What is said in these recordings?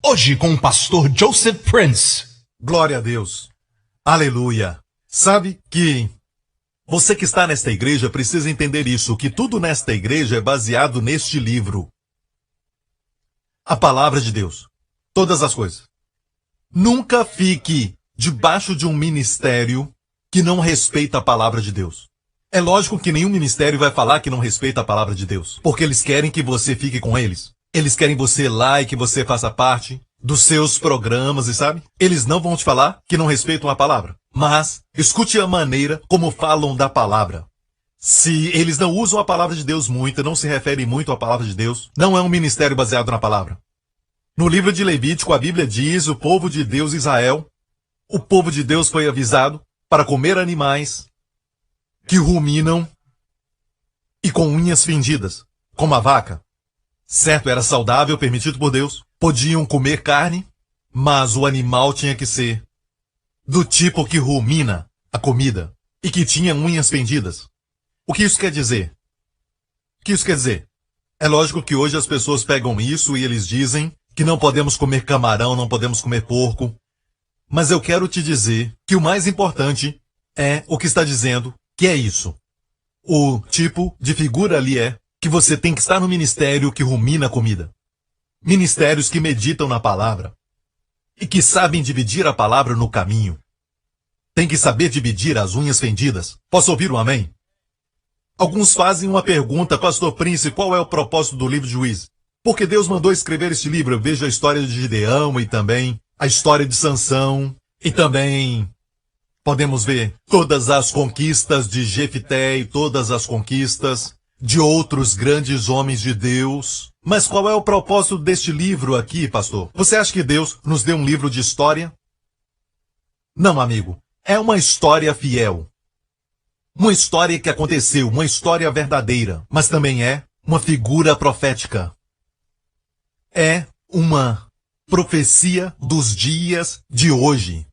Hoje com o pastor Joseph Prince. Glória a Deus. Aleluia. Sabe que você que está nesta igreja precisa entender isso, que tudo nesta igreja é baseado neste livro. A palavra de Deus. Todas as coisas. Nunca fique debaixo de um ministério que não respeita a palavra de Deus. É lógico que nenhum ministério vai falar que não respeita a palavra de Deus, porque eles querem que você fique com eles. Eles querem você lá e que você faça parte dos seus programas, e sabe? Eles não vão te falar que não respeitam a palavra. Mas escute a maneira como falam da palavra. Se eles não usam a palavra de Deus muito, não se referem muito à palavra de Deus, não é um ministério baseado na palavra. No livro de Levítico, a Bíblia diz, o povo de Deus, Israel, o povo de Deus foi avisado para comer animais que ruminam e com unhas fendidas, como a vaca. Certo, era saudável, permitido por Deus. Podiam comer carne, mas o animal tinha que ser do tipo que rumina a comida e que tinha unhas fendidas. O que isso quer dizer? O que isso quer dizer? É lógico que hoje as pessoas pegam isso e eles dizem que não podemos comer camarão, não podemos comer porco. Mas eu quero te dizer que o mais importante é o que está dizendo, que é isso. O tipo de figura ali é que você tem que estar no ministério que rumina a comida. Ministérios que meditam na palavra e que sabem dividir a palavra no caminho. Tem que saber dividir as unhas fendidas. Posso ouvir um amém? Alguns fazem uma pergunta, Pastor Prince, qual é o propósito do livro de Juízes? Porque Deus mandou escrever este livro. Eu vejo a história de Gideão e também a história de Sansão e também podemos ver todas as conquistas de Jefté e todas as conquistas de outros grandes homens de Deus. Mas qual é o propósito deste livro aqui, pastor? Você acha que Deus nos deu um livro de história? Não, amigo. É uma história fiel. Uma história que aconteceu, uma história verdadeira, mas também é uma figura profética. É uma profecia dos dias de hoje.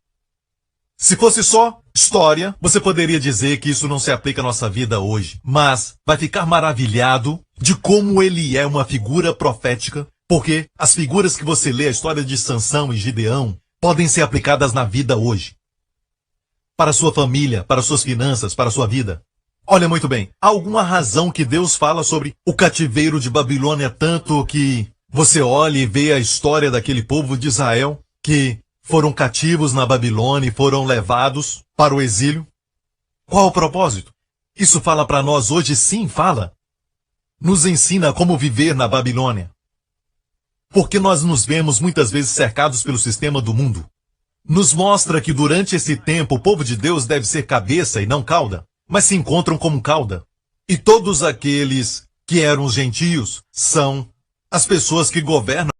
Se fosse só história, você poderia dizer que isso não se aplica à nossa vida hoje. Mas vai ficar maravilhado de como ele é uma figura profética, porque as figuras que você lê, a história de Sansão e Gideão, podem ser aplicadas na vida hoje. Para a sua família, para as suas finanças, para a sua vida. Olha muito bem, há alguma razão que Deus fala sobre o cativeiro de Babilônia, tanto que você olha e vê a história daquele povo de Israel que foram cativos na Babilônia e foram levados para o exílio? Qual o propósito? Isso fala para nós hoje? Sim, fala. Nos ensina como viver na Babilônia. Porque nós nos vemos muitas vezes cercados pelo sistema do mundo. Nos mostra que durante esse tempo o povo de Deus deve ser cabeça e não cauda, mas se encontram como cauda. E todos aqueles que eram os gentios são as pessoas que governam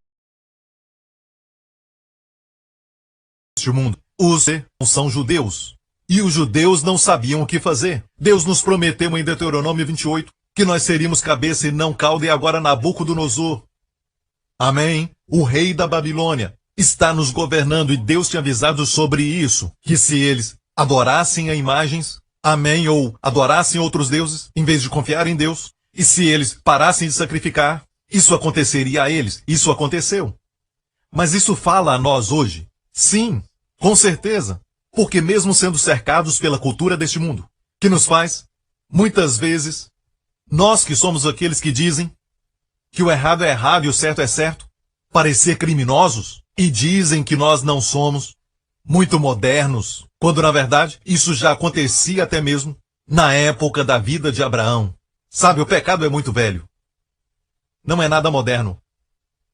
este mundo. Os são judeus. E os judeus não sabiam o que fazer. Deus nos prometeu em Deuteronômio 28 que nós seríamos cabeça e não cauda, e agora Nabucodonosor, amém, o rei da Babilônia, está nos governando, e Deus tinha avisado sobre isso, que se eles adorassem a imagens, amém, ou adorassem outros deuses, em vez de confiar em Deus, e se eles parassem de sacrificar, isso aconteceria a eles. Isso aconteceu. Mas isso fala a nós hoje? Sim, com certeza. Porque mesmo sendo cercados pela cultura deste mundo, que nos faz, muitas vezes, nós que somos aqueles que dizem que o errado é errado e o certo é certo, parecer criminosos, e dizem que nós não somos muito modernos, quando na verdade isso já acontecia até mesmo na época da vida de Abraão. Sabe, o pecado é muito velho. Não é nada moderno.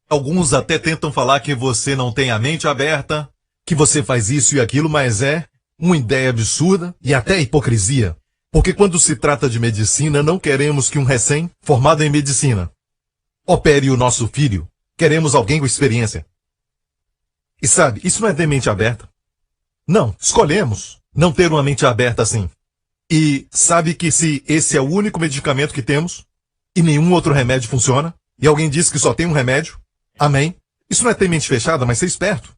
Alguns até tentam falar que você não tem a mente aberta, que você faz isso e aquilo, mas é uma ideia absurda e até hipocrisia. Porque quando se trata de medicina, não queremos que um recém-formado em medicina opere o nosso filho. Queremos alguém com experiência. E sabe, isso não é de mente aberta. Não, escolhemos não ter uma mente aberta assim. E sabe que se esse é o único medicamento que temos, e nenhum outro remédio funciona, e alguém diz que só tem um remédio, amém? Isso não é ter mente fechada, mas ser esperto.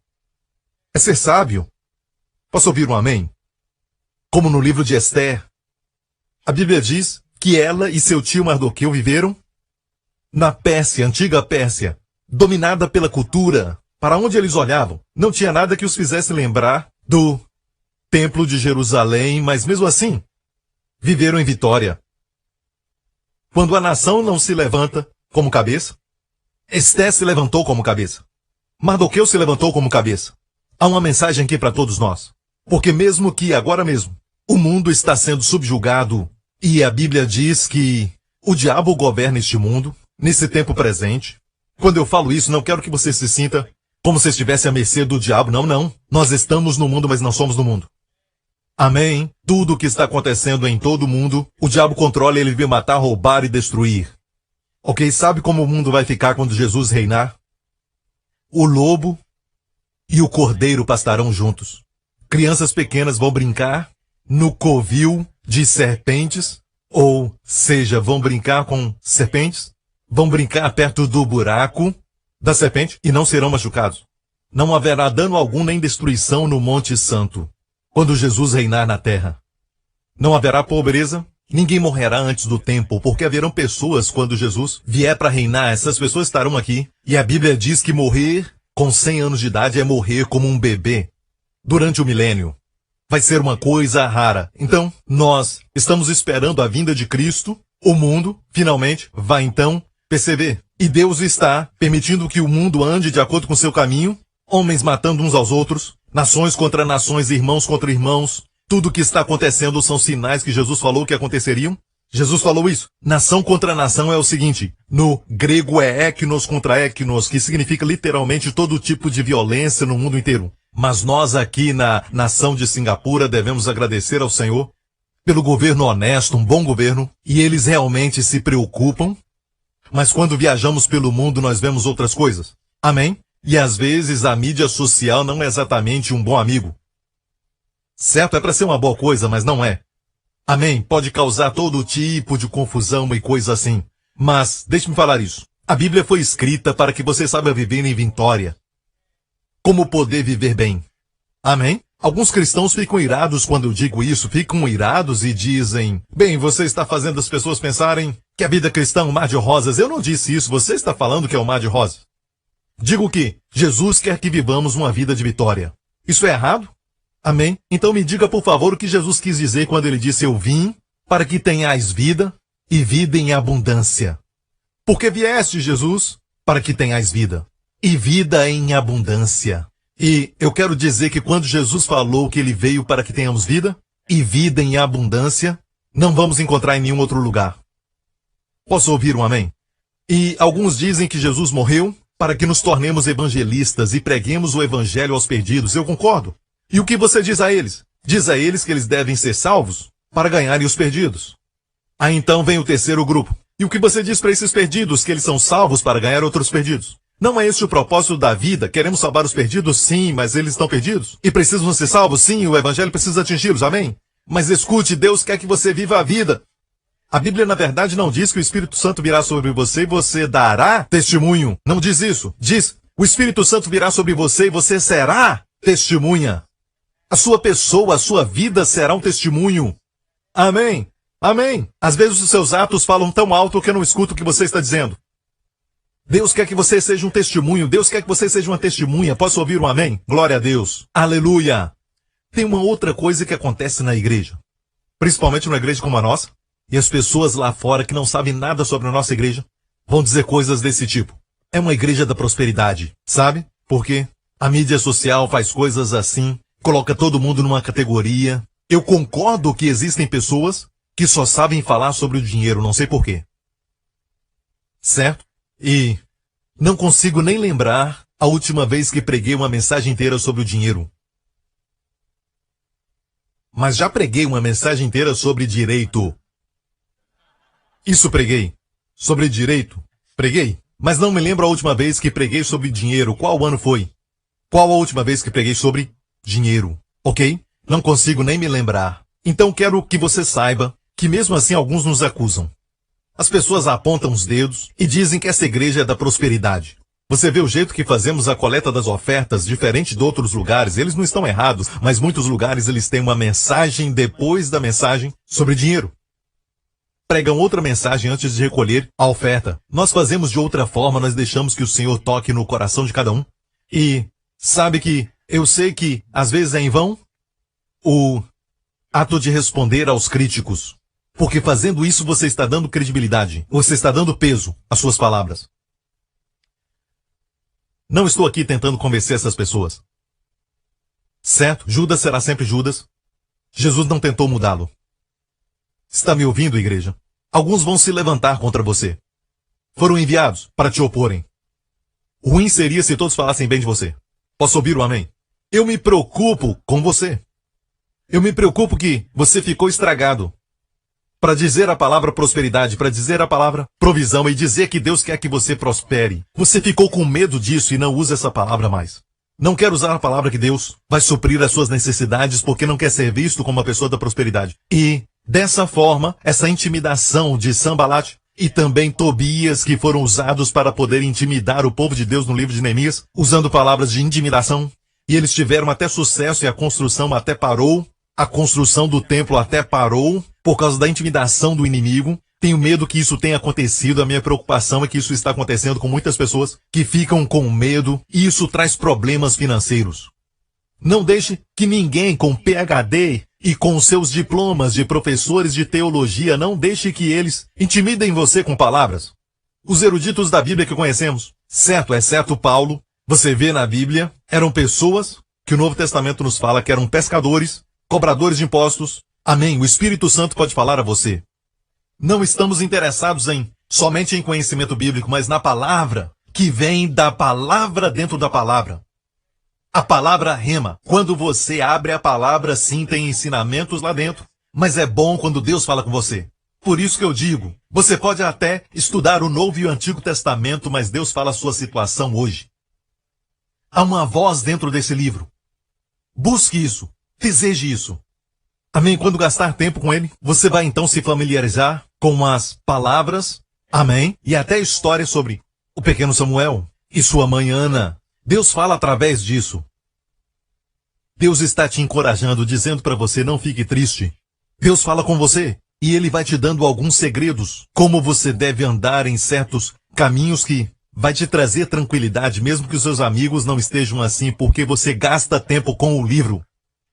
É ser sábio. Posso ouvir um amém? Como no livro de Esther, a Bíblia diz que ela e seu tio Mardoqueu viveram na Pérsia, antiga Pérsia, dominada pela cultura Para onde eles olhavam, não tinha nada que os fizesse lembrar do Templo de Jerusalém, mas mesmo assim, viveram em vitória. Quando a nação não se levanta como cabeça, Esté se levantou como cabeça. Mardoqueu se levantou como cabeça. Há uma mensagem aqui para todos nós. Porque mesmo que agora mesmo o mundo está sendo subjugado e a Bíblia diz que o diabo governa este mundo, nesse tempo presente. Quando eu falo isso, não quero que você se sinta como se estivesse à mercê do diabo. Não, não. Nós estamos no mundo, mas não somos do mundo. Amém? Tudo o que está acontecendo em todo o mundo, o diabo controla, ele veio matar, roubar e destruir. Ok, sabe como o mundo vai ficar quando Jesus reinar? O lobo e o cordeiro pastarão juntos. Crianças pequenas vão brincar no covil de serpentes, ou seja, vão brincar com serpentes, vão brincar perto do buraco da serpente e não serão machucados. Não haverá dano algum nem destruição no Monte Santo, quando Jesus reinar na terra. Não haverá pobreza, ninguém morrerá antes do tempo, porque haverão pessoas quando Jesus vier para reinar, essas pessoas estarão aqui, e a Bíblia diz que morrer com 100 anos de idade é morrer como um bebê durante o milênio. Vai ser uma coisa rara. Então, nós estamos esperando a vinda de Cristo, o mundo, finalmente, vai então perceber. E Deus está permitindo que o mundo ande de acordo com seu caminho, homens matando uns aos outros, nações contra nações, irmãos contra irmãos. Tudo o que está acontecendo são sinais que Jesus falou que aconteceriam. Jesus falou isso. Nação contra nação é o seguinte, no grego é eknos contra eknos, que significa literalmente todo tipo de violência no mundo inteiro. Mas nós aqui na nação de Singapura devemos agradecer ao Senhor pelo governo honesto, um bom governo, e eles realmente se preocupam. Mas quando viajamos pelo mundo nós vemos outras coisas. Amém? E às vezes a mídia social não é exatamente um bom amigo. Certo, é para ser uma boa coisa, mas não é. Amém? Pode causar todo tipo de confusão e coisa assim. Mas, deixe-me falar isso. A Bíblia foi escrita para que você saiba viver em vitória. Como poder viver bem. Amém? Alguns cristãos ficam irados quando eu digo isso, ficam irados e dizem, bem, você está fazendo as pessoas pensarem que a vida cristã é um mar de rosas. Eu não disse isso, você está falando que é um mar de rosas. Digo que Jesus quer que vivamos uma vida de vitória. Isso é errado? Amém? Então me diga, por favor, o que Jesus quis dizer quando ele disse, eu vim para que tenhais vida e vida em abundância. Porque vieste, Jesus, para que tenhais vida. E vida em abundância. E eu quero dizer que quando Jesus falou que ele veio para que tenhamos vida e vida em abundância, não vamos encontrar em nenhum outro lugar. Posso ouvir um amém? E alguns dizem que Jesus morreu para que nos tornemos evangelistas e preguemos o evangelho aos perdidos. Eu concordo. E o que você diz a eles? Diz a eles que eles devem ser salvos para ganharem os perdidos. Aí então vem o terceiro grupo. E o que você diz para esses perdidos? Que eles são salvos para ganhar outros perdidos. Não é este o propósito da vida? Queremos salvar os perdidos? Sim, mas eles estão perdidos. E precisam ser salvos? Sim, o evangelho precisa atingi-los. Amém? Mas escute, Deus quer que você viva a vida. A Bíblia, na verdade, não diz que o Espírito Santo virá sobre você e você dará testemunho. Não diz isso. Diz, o Espírito Santo virá sobre você e você será testemunha. A sua pessoa, a sua vida será um testemunho. Amém? Amém? Às vezes os seus atos falam tão alto que eu não escuto o que você está dizendo. Deus quer que você seja um testemunho. Deus quer que você seja uma testemunha. Posso ouvir um amém? Glória a Deus. Aleluia. Tem uma outra coisa que acontece na igreja. Principalmente numa igreja como a nossa. E as pessoas lá fora que não sabem nada sobre a nossa igreja vão dizer coisas desse tipo. É uma igreja da prosperidade. Sabe? Porque a mídia social faz coisas assim. Coloca todo mundo numa categoria. Eu concordo que existem pessoas que só sabem falar sobre o dinheiro, não sei porquê. Certo? E não consigo nem lembrar a última vez que preguei uma mensagem inteira sobre o dinheiro. Mas já preguei uma mensagem inteira sobre direito. Isso preguei. Sobre direito. Preguei. Mas não me lembro a última vez que preguei sobre dinheiro. Qual ano foi? Qual a última vez que preguei sobre dinheiro? Ok? Não consigo nem me lembrar. Então quero que você saiba que mesmo assim alguns nos acusam. As pessoas apontam os dedos e dizem que essa igreja é da prosperidade. Você vê o jeito que fazemos a coleta das ofertas, diferente de outros lugares. Eles não estão errados, mas muitos lugares eles têm uma mensagem depois da mensagem sobre dinheiro. Pregam outra mensagem antes de recolher a oferta. Nós fazemos de outra forma, nós deixamos que o Senhor toque no coração de cada um. E sabe que eu sei que às vezes é em vão o ato de responder aos críticos. Porque fazendo isso você está dando credibilidade. Você está dando peso às suas palavras. Não estou aqui tentando convencer essas pessoas. Certo? Judas será sempre Judas. Jesus não tentou mudá-lo. Está me ouvindo, igreja? Alguns vão se levantar contra você. Foram enviados para te oporem. Ruim seria se todos falassem bem de você. Posso ouvir o amém? Eu me preocupo com você. Eu me preocupo que você ficou estragado. Para dizer a palavra prosperidade, para dizer a palavra provisão e dizer que Deus quer que você prospere. Você ficou com medo disso e não usa essa palavra mais. Não quer usar a palavra que Deus vai suprir as suas necessidades porque não quer ser visto como uma pessoa da prosperidade. E, dessa forma, essa intimidação de Sanbalat e também Tobias, que foram usados para poder intimidar o povo de Deus no livro de Neemias, usando palavras de intimidação, e eles tiveram até sucesso e a construção até parou. A construção do templo até parou por causa da intimidação do inimigo. Tenho medo que isso tenha acontecido. A minha preocupação é que isso está acontecendo com muitas pessoas que ficam com medo e isso traz problemas financeiros. Não deixe que ninguém com PhD e com seus diplomas de professores de teologia, não deixe que eles intimidem você com palavras. Os eruditos da Bíblia que conhecemos, certo, exceto Paulo, você vê na Bíblia, eram pessoas que o Novo Testamento nos fala que eram pescadores, cobradores de impostos. Amém. O Espírito Santo pode falar a você. Não estamos interessados somente em conhecimento bíblico, mas na palavra, que vem da palavra dentro da palavra. A palavra rema. Quando você abre a palavra, sim, tem ensinamentos lá dentro. Mas é bom quando Deus fala com você. Por isso que eu digo, você pode até estudar o Novo e o Antigo Testamento, mas Deus fala a sua situação hoje. Há uma voz dentro desse livro. Busque isso. Deseje isso. Amém? Quando gastar tempo com ele, você vai então se familiarizar com as palavras, amém? E até histórias sobre o pequeno Samuel e sua mãe Ana. Deus fala através disso. Deus está te encorajando, dizendo para você, não fique triste. Deus fala com você e ele vai te dando alguns segredos, como você deve andar em certos caminhos que vai te trazer tranquilidade, mesmo que os seus amigos não estejam assim, porque você gasta tempo com o livro.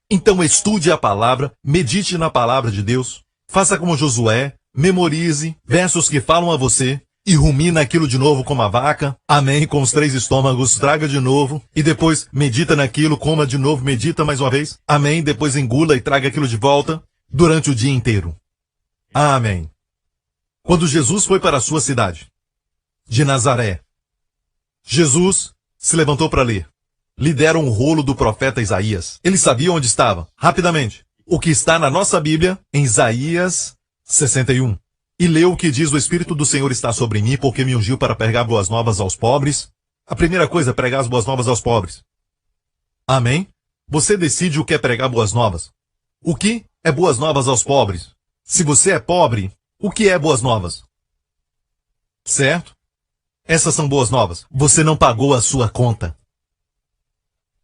Então estude a palavra, medite na palavra de Deus, faça como Josué, memorize versos que falam a você e rumina aquilo de novo como a vaca, amém, com os 3 estômagos, traga de novo e depois medita naquilo, coma de novo, medita mais uma vez, amém, depois engula e traga aquilo de volta durante o dia inteiro. Amém. Quando Jesus foi para a sua cidade de Nazaré, Jesus se levantou para ler. Lhe deram um rolo do profeta Isaías. Ele sabia onde estava. Rapidamente. O que está na nossa Bíblia, em Isaías 61. E leu o que diz: o Espírito do Senhor está sobre mim, porque me ungiu para pregar boas novas aos pobres. A primeira coisa é pregar as boas novas aos pobres. Amém? Você decide o que é pregar boas novas. O que é boas novas aos pobres? Se você é pobre, o que é boas novas? Certo? Essas são boas novas. Você não pagou a sua conta.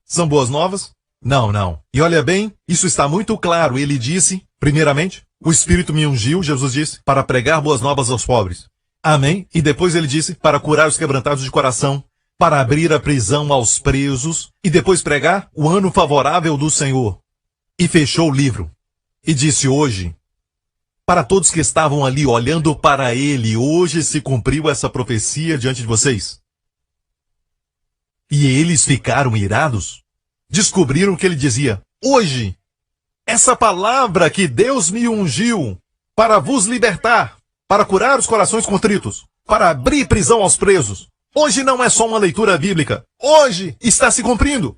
São boas novas? Não, não. E olha bem, isso está muito claro. Ele disse, primeiramente, o Espírito me ungiu, Jesus disse, para pregar boas novas aos pobres. Amém? E depois ele disse, para curar os quebrantados de coração, para abrir a prisão aos presos, e depois pregar o ano favorável do Senhor. E fechou o livro. E disse hoje, para todos que estavam ali olhando para ele, hoje se cumpriu essa profecia diante de vocês. E eles ficaram irados. Descobriram que ele dizia, hoje, essa palavra que Deus me ungiu para vos libertar, para curar os corações contritos, para abrir prisão aos presos. Hoje não é só uma leitura bíblica. Hoje está se cumprindo.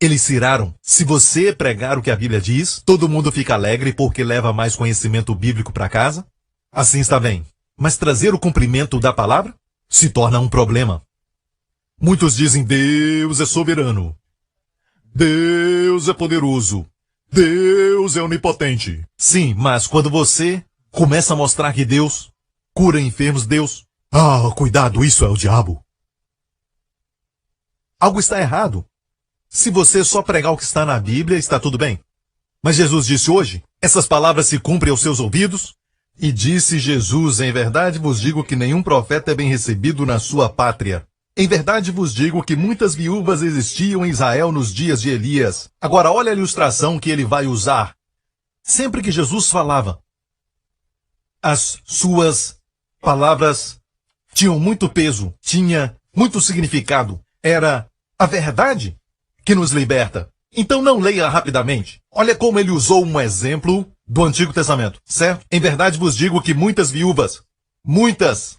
Eles se iraram. Se você pregar o que a Bíblia diz, todo mundo fica alegre porque leva mais conhecimento bíblico para casa. Assim está bem. Mas trazer o cumprimento da palavra se torna um problema. Muitos dizem, Deus é soberano. Deus é poderoso. Deus é onipotente. Sim, mas quando você começa a mostrar que Deus cura enfermos, Deus... cuidado, isso é o diabo. Algo está errado. Se você só pregar o que está na Bíblia, está tudo bem. Mas Jesus disse hoje, essas palavras se cumprem aos seus ouvidos? E disse Jesus, em verdade vos digo que nenhum profeta é bem recebido na sua pátria. Em verdade vos digo que muitas viúvas existiam em Israel nos dias de Elias. Agora olha a ilustração que ele vai usar. Sempre que Jesus falava, as suas palavras tinham muito peso, tinha muito significado. Era a verdade que nos liberta. Então não leia rapidamente. Olha como ele usou um exemplo do Antigo Testamento, certo? Em verdade vos digo que muitas viúvas, muitas,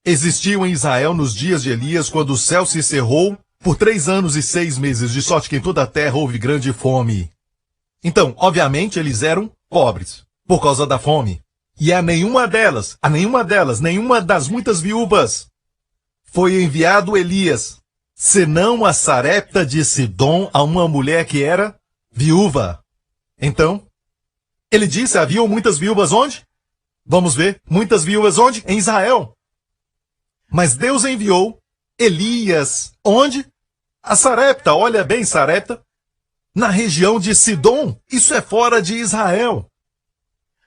existiam em Israel nos dias de Elias, quando o céu se cerrou por 3 anos e 6 meses, de sorte que em toda a terra houve grande fome. Então, obviamente, eles eram pobres, por causa da fome. E a nenhuma das muitas viúvas, foi enviado Elias, senão a Sarepta de Sidom, a uma mulher que era viúva. Então, ele disse, haviam muitas viúvas onde? Vamos ver, muitas viúvas onde? Em Israel. Mas Deus enviou Elias, onde? A Sarepta, olha bem, Sarepta, na região de Sidom. Isso é fora de Israel.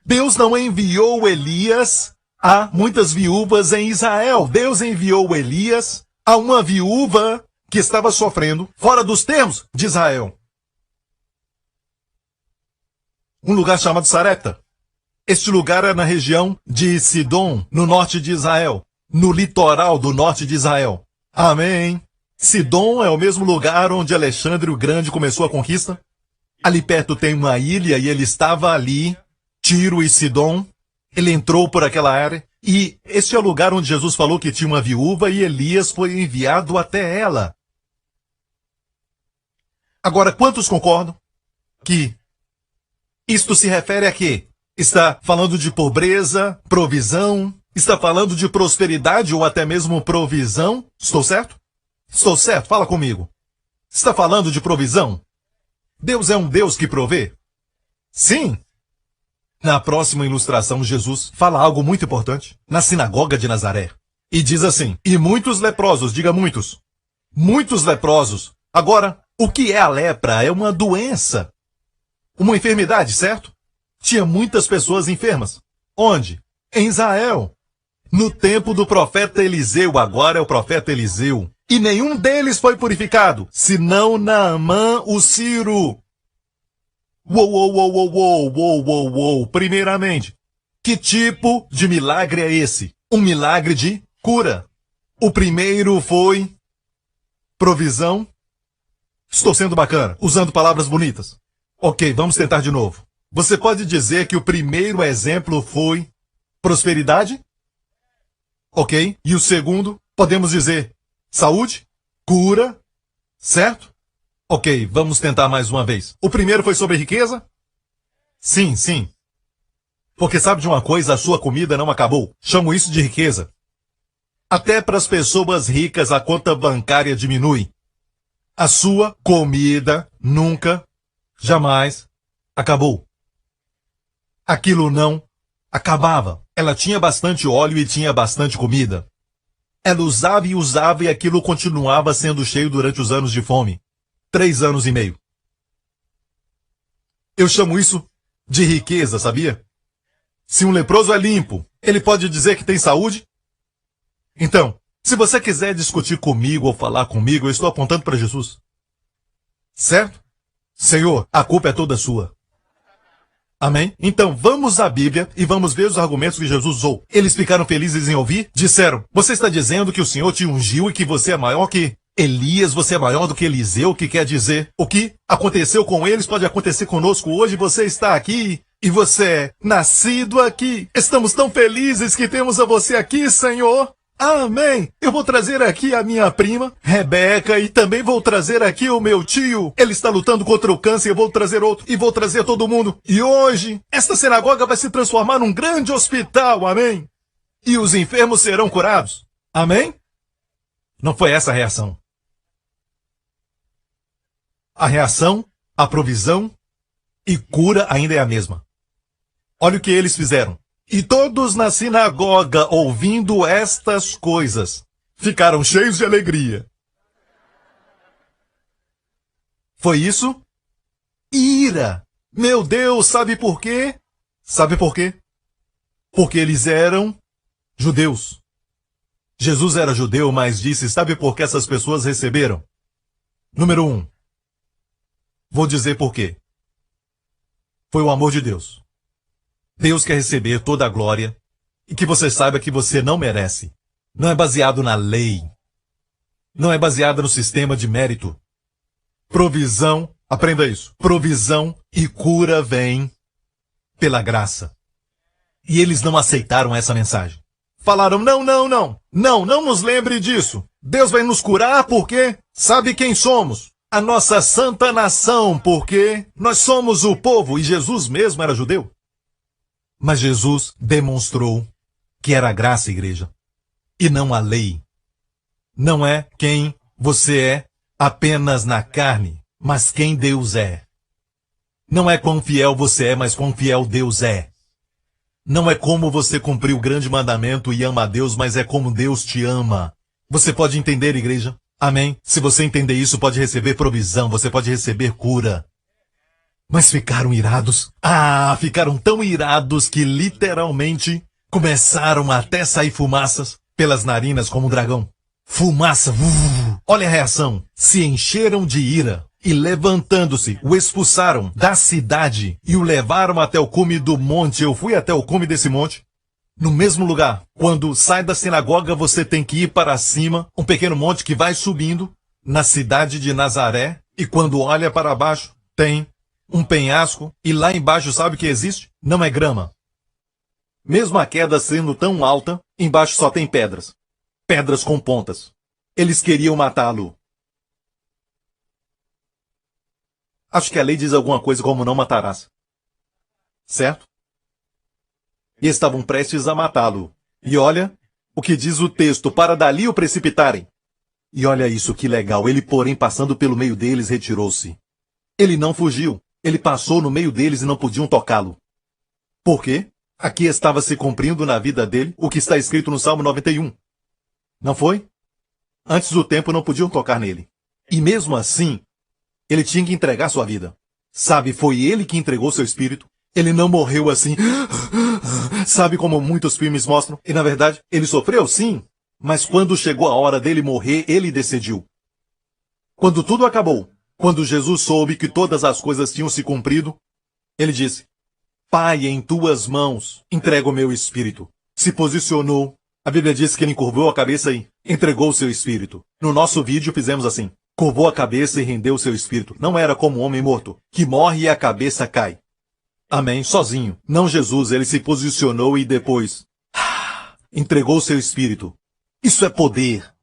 Deus não enviou Elias a muitas viúvas em Israel. Deus enviou Elias a uma viúva que estava sofrendo fora dos termos de Israel. Um lugar chamado Sarepta. Este lugar é na região de Sidom, no norte de Israel. No litoral do norte de Israel. Amém. Sidom é o mesmo lugar onde Alexandre o Grande começou a conquista. Ali perto tem uma ilha e ele estava ali, Tiro e Sidom. Ele entrou por aquela área e este é o lugar onde Jesus falou que tinha uma viúva e Elias foi enviado até ela. Agora, quantos concordam que isto se refere a quê? Está falando de pobreza, provisão, está falando de prosperidade ou até mesmo provisão? Estou certo? Estou certo, fala comigo. Está falando de provisão? Deus é um Deus que provê? Sim. Na próxima ilustração, Jesus fala algo muito importante na sinagoga de Nazaré. E diz assim, e muitos leprosos, diga muitos. Muitos leprosos. Agora, o que é a lepra? É uma doença. Uma enfermidade, certo? Tinha muitas pessoas enfermas. Onde? Em Israel. No tempo do profeta Eliseu, agora é o profeta Eliseu. E nenhum deles foi purificado, senão Naamã o Sírio. Uou. Primeiramente, que tipo de milagre é esse? Um milagre de cura. O primeiro foi provisão. Estou sendo bacana, usando palavras bonitas. Ok, vamos tentar de novo. Você pode dizer que o primeiro exemplo foi prosperidade? Ok. E o segundo, podemos dizer saúde, cura, certo? Ok, vamos tentar mais uma vez. O primeiro foi sobre riqueza? Sim. Porque sabe de uma coisa, a sua comida não acabou. Chamo isso de riqueza. Até para as pessoas ricas a conta bancária diminui. A sua comida nunca, jamais acabou. Aquilo não acabava. Ela tinha bastante óleo e tinha bastante comida. Ela usava e aquilo continuava sendo cheio durante os anos de fome. 3 anos e meio. Eu chamo isso de riqueza, sabia? Se um leproso é limpo, ele pode dizer que tem saúde? Então, se você quiser discutir comigo ou falar comigo, eu estou apontando para Jesus. Certo? Senhor, a culpa é toda sua. Amém? Então, vamos à Bíblia e vamos ver os argumentos que Jesus usou. Eles ficaram felizes em ouvir? Disseram, você está dizendo que o Senhor te ungiu e que você é maior que Elias, você é maior do que Eliseu, que quer dizer, o que aconteceu com eles pode acontecer conosco hoje, você está aqui e você é nascido aqui. Estamos tão felizes que temos a você aqui, Senhor. Amém! Eu vou trazer aqui a minha prima, Rebeca, e também vou trazer aqui o meu tio. Ele está lutando contra o câncer, eu vou trazer outro, e vou trazer todo mundo. E hoje, esta sinagoga vai se transformar num grande hospital, amém? E os enfermos serão curados, amém? Não foi essa a reação. A reação, a provisão e cura ainda é a mesma. Olha o que eles fizeram. E todos na sinagoga, ouvindo estas coisas, ficaram cheios de alegria. Foi isso? Ira. Meu Deus, sabe por quê? Sabe por quê? Porque eles eram judeus. Jesus era judeu, mas disse, sabe por que essas pessoas receberam? Número 1. Vou dizer por quê. Foi o amor de Deus. Deus quer receber toda a glória e que você saiba que você não merece. Não é baseado na lei. Não é baseado no sistema de mérito. Provisão, aprenda isso. Provisão e cura vêm pela graça. E eles não aceitaram essa mensagem. Falaram, não nos lembre disso. Deus vai nos curar porque sabe quem somos. A nossa santa nação, porque nós somos o povo e Jesus mesmo era judeu. Mas Jesus demonstrou que era a graça, igreja, e não a lei. Não é quem você é apenas na carne, mas quem Deus é. Não é quão fiel você é, mas quão fiel Deus é. Não é como você cumpriu o grande mandamento e ama a Deus, mas é como Deus te ama. Você pode entender, igreja? Amém? Se você entender isso, pode receber provisão, você pode receber cura. Mas ficaram irados. Ficaram tão irados que literalmente começaram a até sair fumaças pelas narinas como um dragão. Fumaça. Olha a reação. Se encheram de ira e levantando-se, o expulsaram da cidade e o levaram até o cume do monte. Eu fui até o cume desse monte. No mesmo lugar, quando sai da sinagoga, você tem que ir para cima, um pequeno monte que vai subindo na cidade de Nazaré. E quando olha para baixo, tem um penhasco. E lá embaixo, sabe o que existe? Não é grama. Mesmo a queda sendo tão alta, embaixo só tem pedras. Pedras com pontas. Eles queriam matá-lo. Acho que a lei diz alguma coisa como não matarás. Certo? E estavam prestes a matá-lo. E olha o que diz o texto, para dali o precipitarem. E olha isso, que legal. Ele, porém, passando pelo meio deles, retirou-se. Ele não fugiu. Ele passou no meio deles e não podiam tocá-lo. Por quê? Aqui estava se cumprindo na vida dele o que está escrito no Salmo 91. Não foi? Antes do tempo não podiam tocar nele. E mesmo assim, ele tinha que entregar sua vida. Sabe, foi ele que entregou seu espírito. Ele não morreu assim. Sabe como muitos filmes mostram? E na verdade, ele sofreu sim. Mas quando chegou a hora dele morrer, ele decidiu. Quando tudo acabou, quando Jesus soube que todas as coisas tinham se cumprido, ele disse, Pai, em tuas mãos entrego o meu espírito. Se posicionou. A Bíblia diz que ele encurvou a cabeça e entregou o seu espírito. No nosso vídeo fizemos assim. Curvou a cabeça e rendeu o seu espírito. Não era como um homem morto, que morre e a cabeça cai. Amém, sozinho. Não Jesus, ele se posicionou e depois entregou o seu espírito. Isso é poder.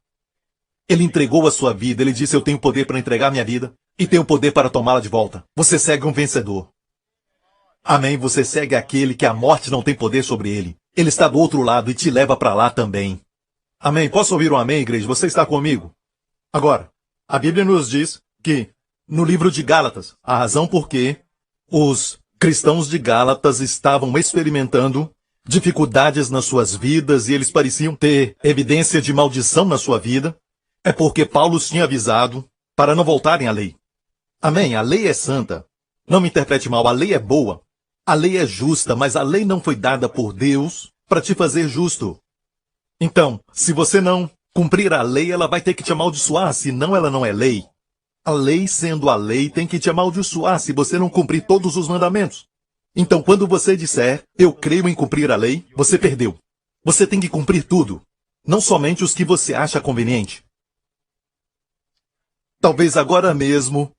Ele entregou a sua vida, ele disse, eu tenho poder para entregar minha vida e tenho poder para tomá-la de volta. Você segue um vencedor. Amém, você segue aquele que a morte não tem poder sobre ele. Ele está do outro lado e te leva para lá também. Amém, posso ouvir um amém, igreja? Você está comigo? Agora, a Bíblia nos diz que, no livro de Gálatas, a razão por que os cristãos de Gálatas estavam experimentando dificuldades nas suas vidas e eles pareciam ter evidência de maldição na sua vida, é porque Paulo os tinha avisado para não voltarem à lei. Amém, a lei é santa. Não me interprete mal, a lei é boa. A lei é justa, mas a lei não foi dada por Deus para te fazer justo. Então, se você não cumprir a lei, ela vai ter que te amaldiçoar, senão ela não é lei. A lei, sendo a lei, tem que te amaldiçoar se você não cumprir todos os mandamentos. Então, quando você disser, eu creio em cumprir a lei, você perdeu. Você tem que cumprir tudo, não somente os que você acha conveniente. Talvez agora mesmo,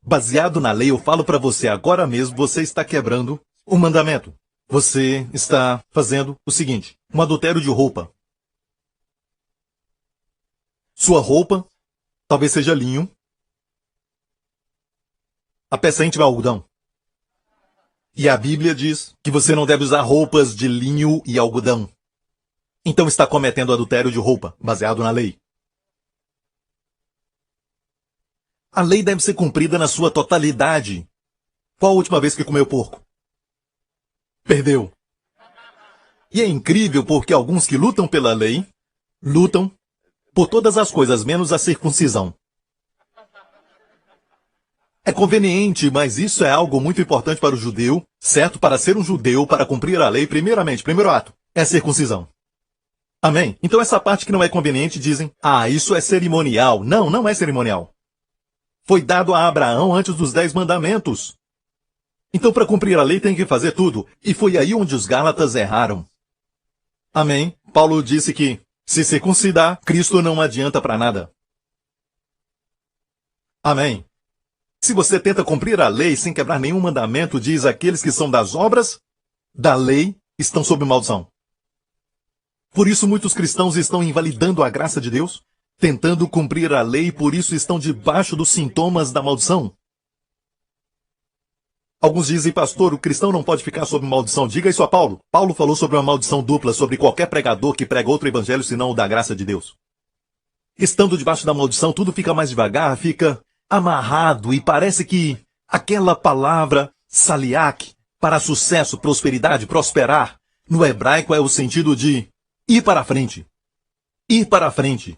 baseado na lei, eu falo para você, agora mesmo você está quebrando o mandamento. Você está fazendo o seguinte, um adultério de roupa. Sua roupa talvez seja linho. A peça íntima é algodão. E a Bíblia diz que você não deve usar roupas de linho e algodão. Então está cometendo adultério de roupa, baseado na lei. A lei deve ser cumprida na sua totalidade. Qual a última vez que comeu porco? Perdeu. E é incrível porque alguns que lutam pela lei, lutam por todas as coisas, menos a circuncisão. É conveniente, mas isso é algo muito importante para o judeu, certo? Para ser um judeu, para cumprir a lei, primeiramente, primeiro ato, é a circuncisão. Amém? Então essa parte que não é conveniente dizem, isso é cerimonial. Não, não é cerimonial. Foi dado a Abraão antes dos 10 mandamentos. Então para cumprir a lei tem que fazer tudo. E foi aí onde os Gálatas erraram. Amém? Paulo disse que, se circuncidar, Cristo não adianta para nada. Amém? Se você tenta cumprir a lei sem quebrar nenhum mandamento, diz aqueles que são das obras da lei estão sob maldição. Por isso muitos cristãos estão invalidando a graça de Deus, tentando cumprir a lei e por isso estão debaixo dos sintomas da maldição. Alguns dizem, pastor, o cristão não pode ficar sob maldição. Diga isso a Paulo. Paulo falou sobre uma maldição dupla sobre qualquer pregador que prega outro evangelho senão o da graça de Deus. Estando debaixo da maldição, tudo fica mais devagar, fica amarrado e parece que aquela palavra saliak, para sucesso, prosperidade, prosperar, no hebraico é o sentido de ir para frente. Ir para frente.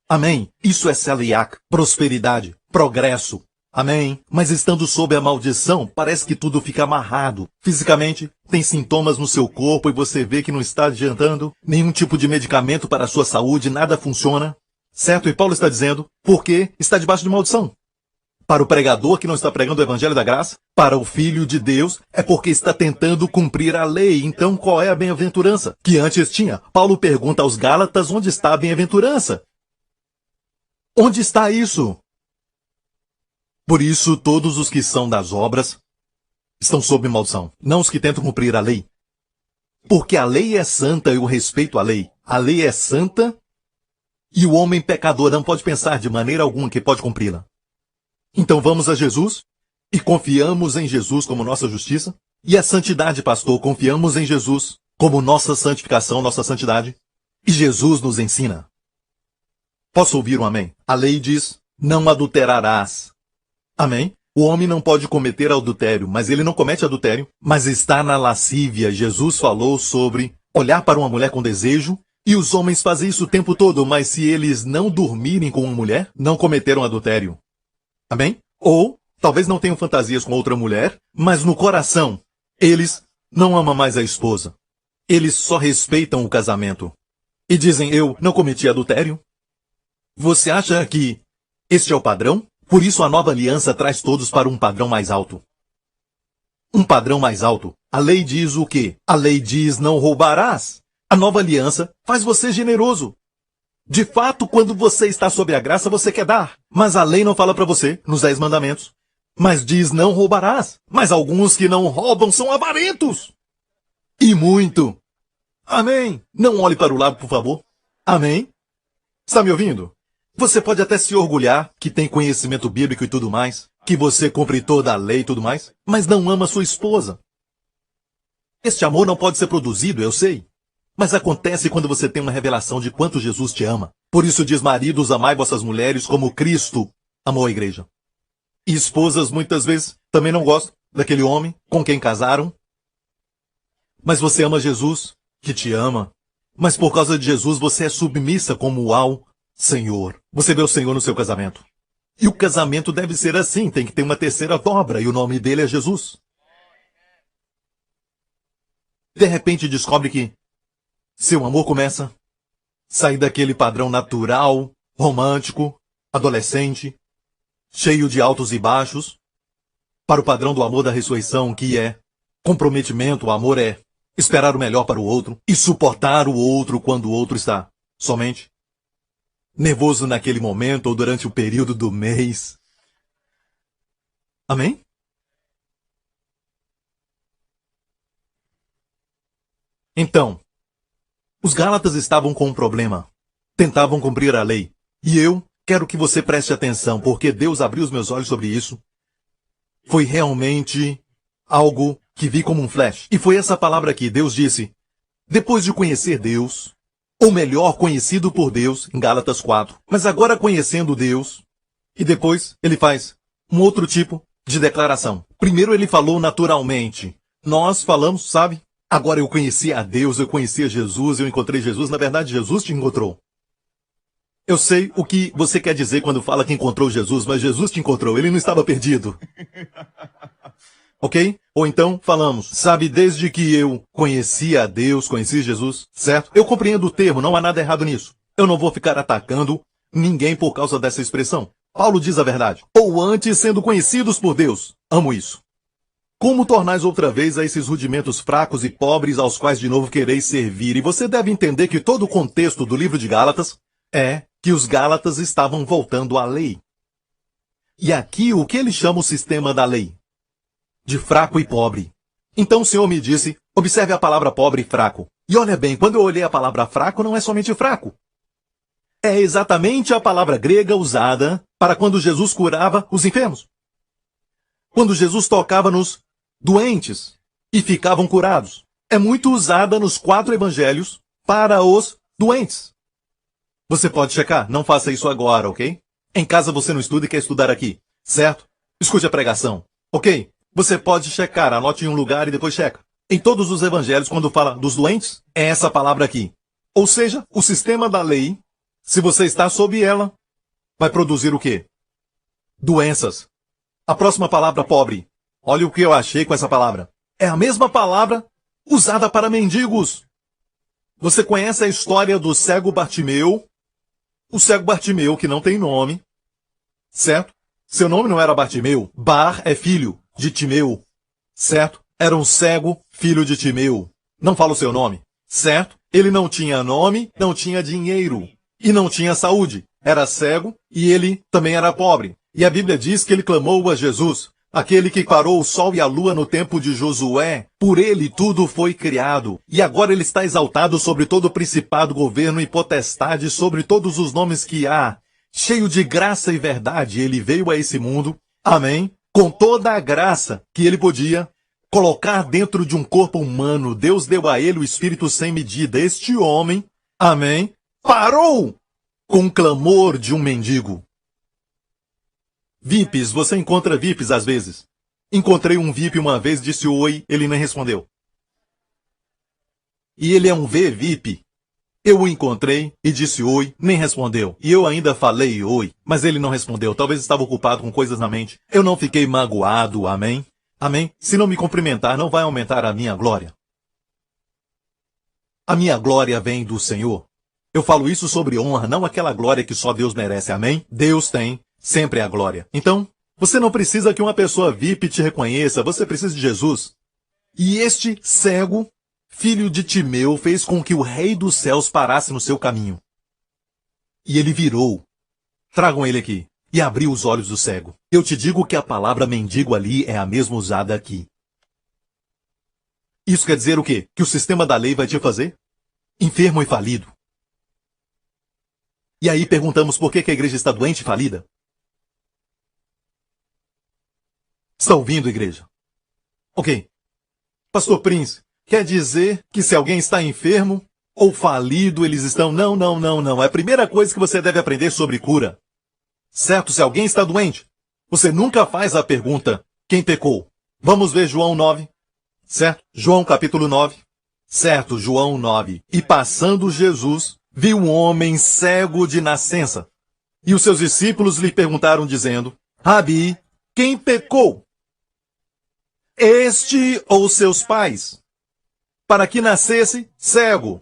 Amém? Isso é saliak, prosperidade, progresso. Amém? Mas estando sob a maldição, parece que tudo fica amarrado. Fisicamente, tem sintomas no seu corpo e você vê que não está adiantando nenhum tipo de medicamento para a sua saúde, nada funciona. Certo? E Paulo está dizendo, porque está debaixo de maldição. Para o pregador que não está pregando o evangelho da graça, para o filho de Deus, é porque está tentando cumprir a lei. Então qual é a bem-aventurança? Que antes tinha. Paulo pergunta aos Gálatas onde está a bem-aventurança. Onde está isso? Por isso, todos os que são das obras estão sob maldição, não os que tentam cumprir a lei. Porque a lei é santa e eu respeito a lei. A lei é santa e o homem pecador não pode pensar de maneira alguma que pode cumpri-la. Então vamos a Jesus e confiamos em Jesus como nossa justiça. E a santidade, pastor, confiamos em Jesus como nossa santificação, nossa santidade. E Jesus nos ensina. Posso ouvir um amém? A lei diz, não adulterarás. Amém? O homem não pode cometer adultério, mas ele não comete adultério, mas está na lascívia. Jesus falou sobre olhar para uma mulher com desejo, e os homens fazem isso o tempo todo, mas se eles não dormirem com uma mulher, não cometeram adultério. Amém? Ou, talvez não tenham fantasias com outra mulher, mas no coração, eles não amam mais a esposa. Eles só respeitam o casamento. E dizem, eu não cometi adultério. Você acha que este é o padrão? Por isso a nova aliança traz todos para um padrão mais alto. Um padrão mais alto. A lei diz o quê? A lei diz não roubarás. A nova aliança faz você generoso. De fato, quando você está sob a graça, você quer dar. Mas a lei não fala para você, nos 10 mandamentos. Mas diz não roubarás. Mas alguns que não roubam são avarentos. E muito. Amém. Não olhe para o lado, por favor. Amém. Está me ouvindo? Você pode até se orgulhar que tem conhecimento bíblico e tudo mais, que você cumpre toda a lei e tudo mais, mas não ama sua esposa. Este amor não pode ser produzido, eu sei. Mas acontece quando você tem uma revelação de quanto Jesus te ama. Por isso diz, maridos, amai vossas mulheres como Cristo amou a igreja. E esposas, muitas vezes, também não gostam daquele homem com quem casaram. Mas você ama Jesus, que te ama. Mas por causa de Jesus, você é submissa como ao Senhor. Você vê o Senhor no seu casamento. E o casamento deve ser assim, tem que ter uma terceira dobra, e o nome dele é Jesus. De repente descobre que seu amor começa a sair daquele padrão natural, romântico, adolescente, cheio de altos e baixos, para o padrão do amor da ressurreição, que é comprometimento. O amor é esperar o melhor para o outro e suportar o outro quando o outro está somente nervoso naquele momento ou durante o período do mês. Amém? Então, os Gálatas estavam com um problema. Tentavam cumprir a lei. E eu quero que você preste atenção, porque Deus abriu os meus olhos sobre isso. Foi realmente algo que vi como um flash. E foi essa palavra aqui. Deus disse, depois de conhecer Deus, ou melhor, conhecido por Deus, em Gálatas 4. Mas agora conhecendo Deus, e depois ele faz um outro tipo de declaração. Primeiro ele falou naturalmente. Nós falamos, sabe? Agora eu conheci a Deus, eu conheci a Jesus, eu encontrei Jesus. Na verdade, Jesus te encontrou. Eu sei o que você quer dizer quando fala que encontrou Jesus, mas Jesus te encontrou. Ele não estava perdido. Ok? Ou então falamos, sabe, desde que eu conheci a Deus, conheci Jesus, certo? Eu compreendo o termo, não há nada errado nisso. Eu não vou ficar atacando ninguém por causa dessa expressão. Paulo diz a verdade. Ou antes sendo conhecidos por Deus. Amo isso. Como tornais outra vez a esses rudimentos fracos e pobres aos quais de novo quereis servir? E você deve entender que todo o contexto do livro de Gálatas é que os Gálatas estavam voltando à lei. E aqui o que ele chama o sistema da lei? De fraco e pobre. Então o Senhor me disse, observe a palavra pobre e fraco. E olha bem, quando eu olhei a palavra fraco, não é somente fraco. É exatamente a palavra grega usada para quando Jesus curava os enfermos. Quando Jesus tocava nos doentes e ficavam curados. É muito usada nos 4 evangelhos para os doentes. Você pode checar, não faça isso agora, ok? Em casa você não estuda e quer estudar aqui, certo? Escute a pregação, ok? Você pode checar, anote em um lugar e depois checa. Em todos os evangelhos, quando fala dos doentes, é essa palavra aqui. Ou seja, o sistema da lei, se você está sob ela, vai produzir o quê? Doenças. A próxima palavra, pobre. Olha o que eu achei com essa palavra. É a mesma palavra usada para mendigos. Você conhece a história do cego Bartimeu? O cego Bartimeu, que não tem nome, certo? Seu nome não era Bartimeu. Bar é filho de Timeu, certo? Era um cego, filho de Timeu. Não fala o seu nome, certo? Ele não tinha nome, não tinha dinheiro e não tinha saúde. Era cego e ele também era pobre. E a Bíblia diz que ele clamou a Jesus, aquele que parou o sol e a lua no tempo de Josué. Por ele tudo foi criado. E agora ele está exaltado sobre todo o principado, governo e potestade, sobre todos os nomes que há. Cheio de graça e verdade, ele veio a esse mundo. Amém? Com toda a graça que ele podia colocar dentro de um corpo humano. Deus deu a ele o Espírito sem medida. Este homem, amém, parou com o clamor de um mendigo. VIPs, você encontra VIPs às vezes. Encontrei um VIP uma vez, disse oi, ele nem respondeu. E ele é um VIP. Eu o encontrei e disse oi, nem respondeu. E eu ainda falei oi, mas ele não respondeu. Talvez estava ocupado com coisas na mente. Eu não fiquei magoado, amém? Amém? Se não me cumprimentar, não vai aumentar a minha glória. A minha glória vem do Senhor. Eu falo isso sobre honra, não aquela glória que só Deus merece, amém? Deus tem sempre a glória. Então, você não precisa que uma pessoa VIP te reconheça, você precisa de Jesus. E este cego, filho de Timeu, fez com que o rei dos céus parasse no seu caminho. E ele virou. Tragam ele aqui. E abriu os olhos do cego. Eu te digo que a palavra mendigo ali é a mesma usada aqui. Isso quer dizer o quê? Que o sistema da lei vai te fazer enfermo e falido. E aí perguntamos por que a igreja está doente e falida? Está ouvindo, igreja? Ok. Pastor Prince, quer dizer que se alguém está enfermo ou falido, eles estão... Não. É a primeira coisa que você deve aprender sobre cura. Certo? Se alguém está doente, você nunca faz a pergunta, quem pecou? Vamos ver João 9. Certo? João capítulo 9. Certo, João 9. E passando Jesus, viu um homem cego de nascença. E os seus discípulos lhe perguntaram, dizendo, Rabi, quem pecou? Este ou seus pais? Para que nascesse cego.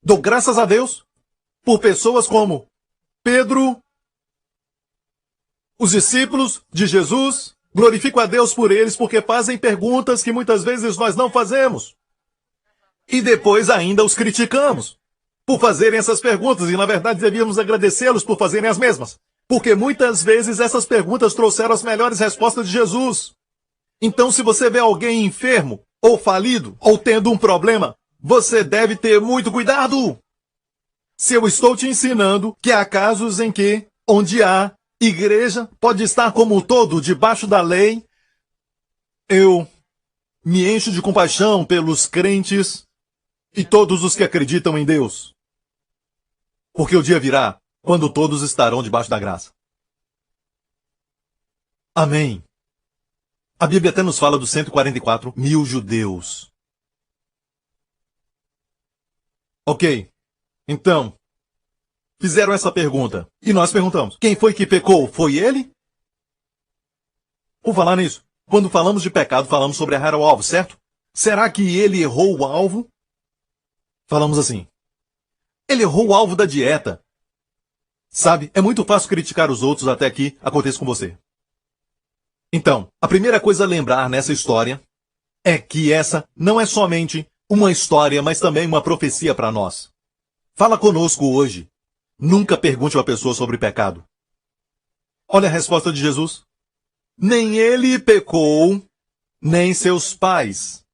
Dou graças a Deus por pessoas como Pedro, os discípulos de Jesus. Glorifico a Deus por eles porque fazem perguntas que muitas vezes nós não fazemos. E depois ainda os criticamos por fazerem essas perguntas. E na verdade devíamos agradecê-los por fazerem as mesmas. Porque muitas vezes essas perguntas trouxeram as melhores respostas de Jesus. Então se você vê alguém enfermo, ou falido, ou tendo um problema, você deve ter muito cuidado. Se eu estou te ensinando que há casos em que, onde há igreja, pode estar como um todo debaixo da lei, eu me encho de compaixão pelos crentes e todos os que acreditam em Deus. Porque o dia virá quando todos estarão debaixo da graça. Amém. A Bíblia até nos fala dos 144 mil judeus. Ok. Então, fizeram essa pergunta. E nós perguntamos, quem foi que pecou? Foi ele? Por falar nisso, Quando falamos de pecado, falamos sobre errar o alvo, certo? Será que ele errou o alvo? Falamos assim. Ele errou o alvo da dieta. Sabe, é muito fácil criticar os outros até que aconteça com você. Então, a primeira coisa a lembrar nessa história é que essa não é somente uma história, mas também uma profecia para nós. Fala conosco hoje. Nunca pergunte a uma pessoa sobre pecado. Olha a resposta de Jesus. Nem ele pecou, nem seus pais.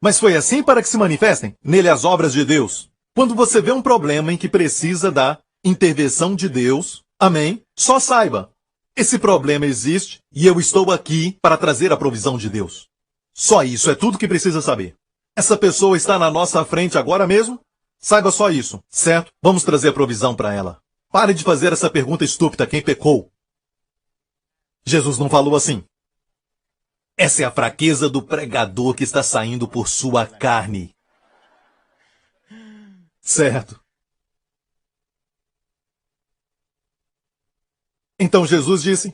Mas foi assim para que se manifestem nele as obras de Deus. Quando você vê um problema em que precisa da intervenção de Deus, amém, só saiba, esse problema existe e eu estou aqui para trazer a provisão de Deus. Só isso, é tudo que precisa saber. Essa pessoa está na nossa frente agora mesmo? Saiba só isso, certo? Vamos trazer a provisão para ela. Pare de fazer essa pergunta estúpida, quem pecou? Jesus não falou assim. Essa é a fraqueza do pregador que está saindo por sua carne. Certo. Então Jesus disse,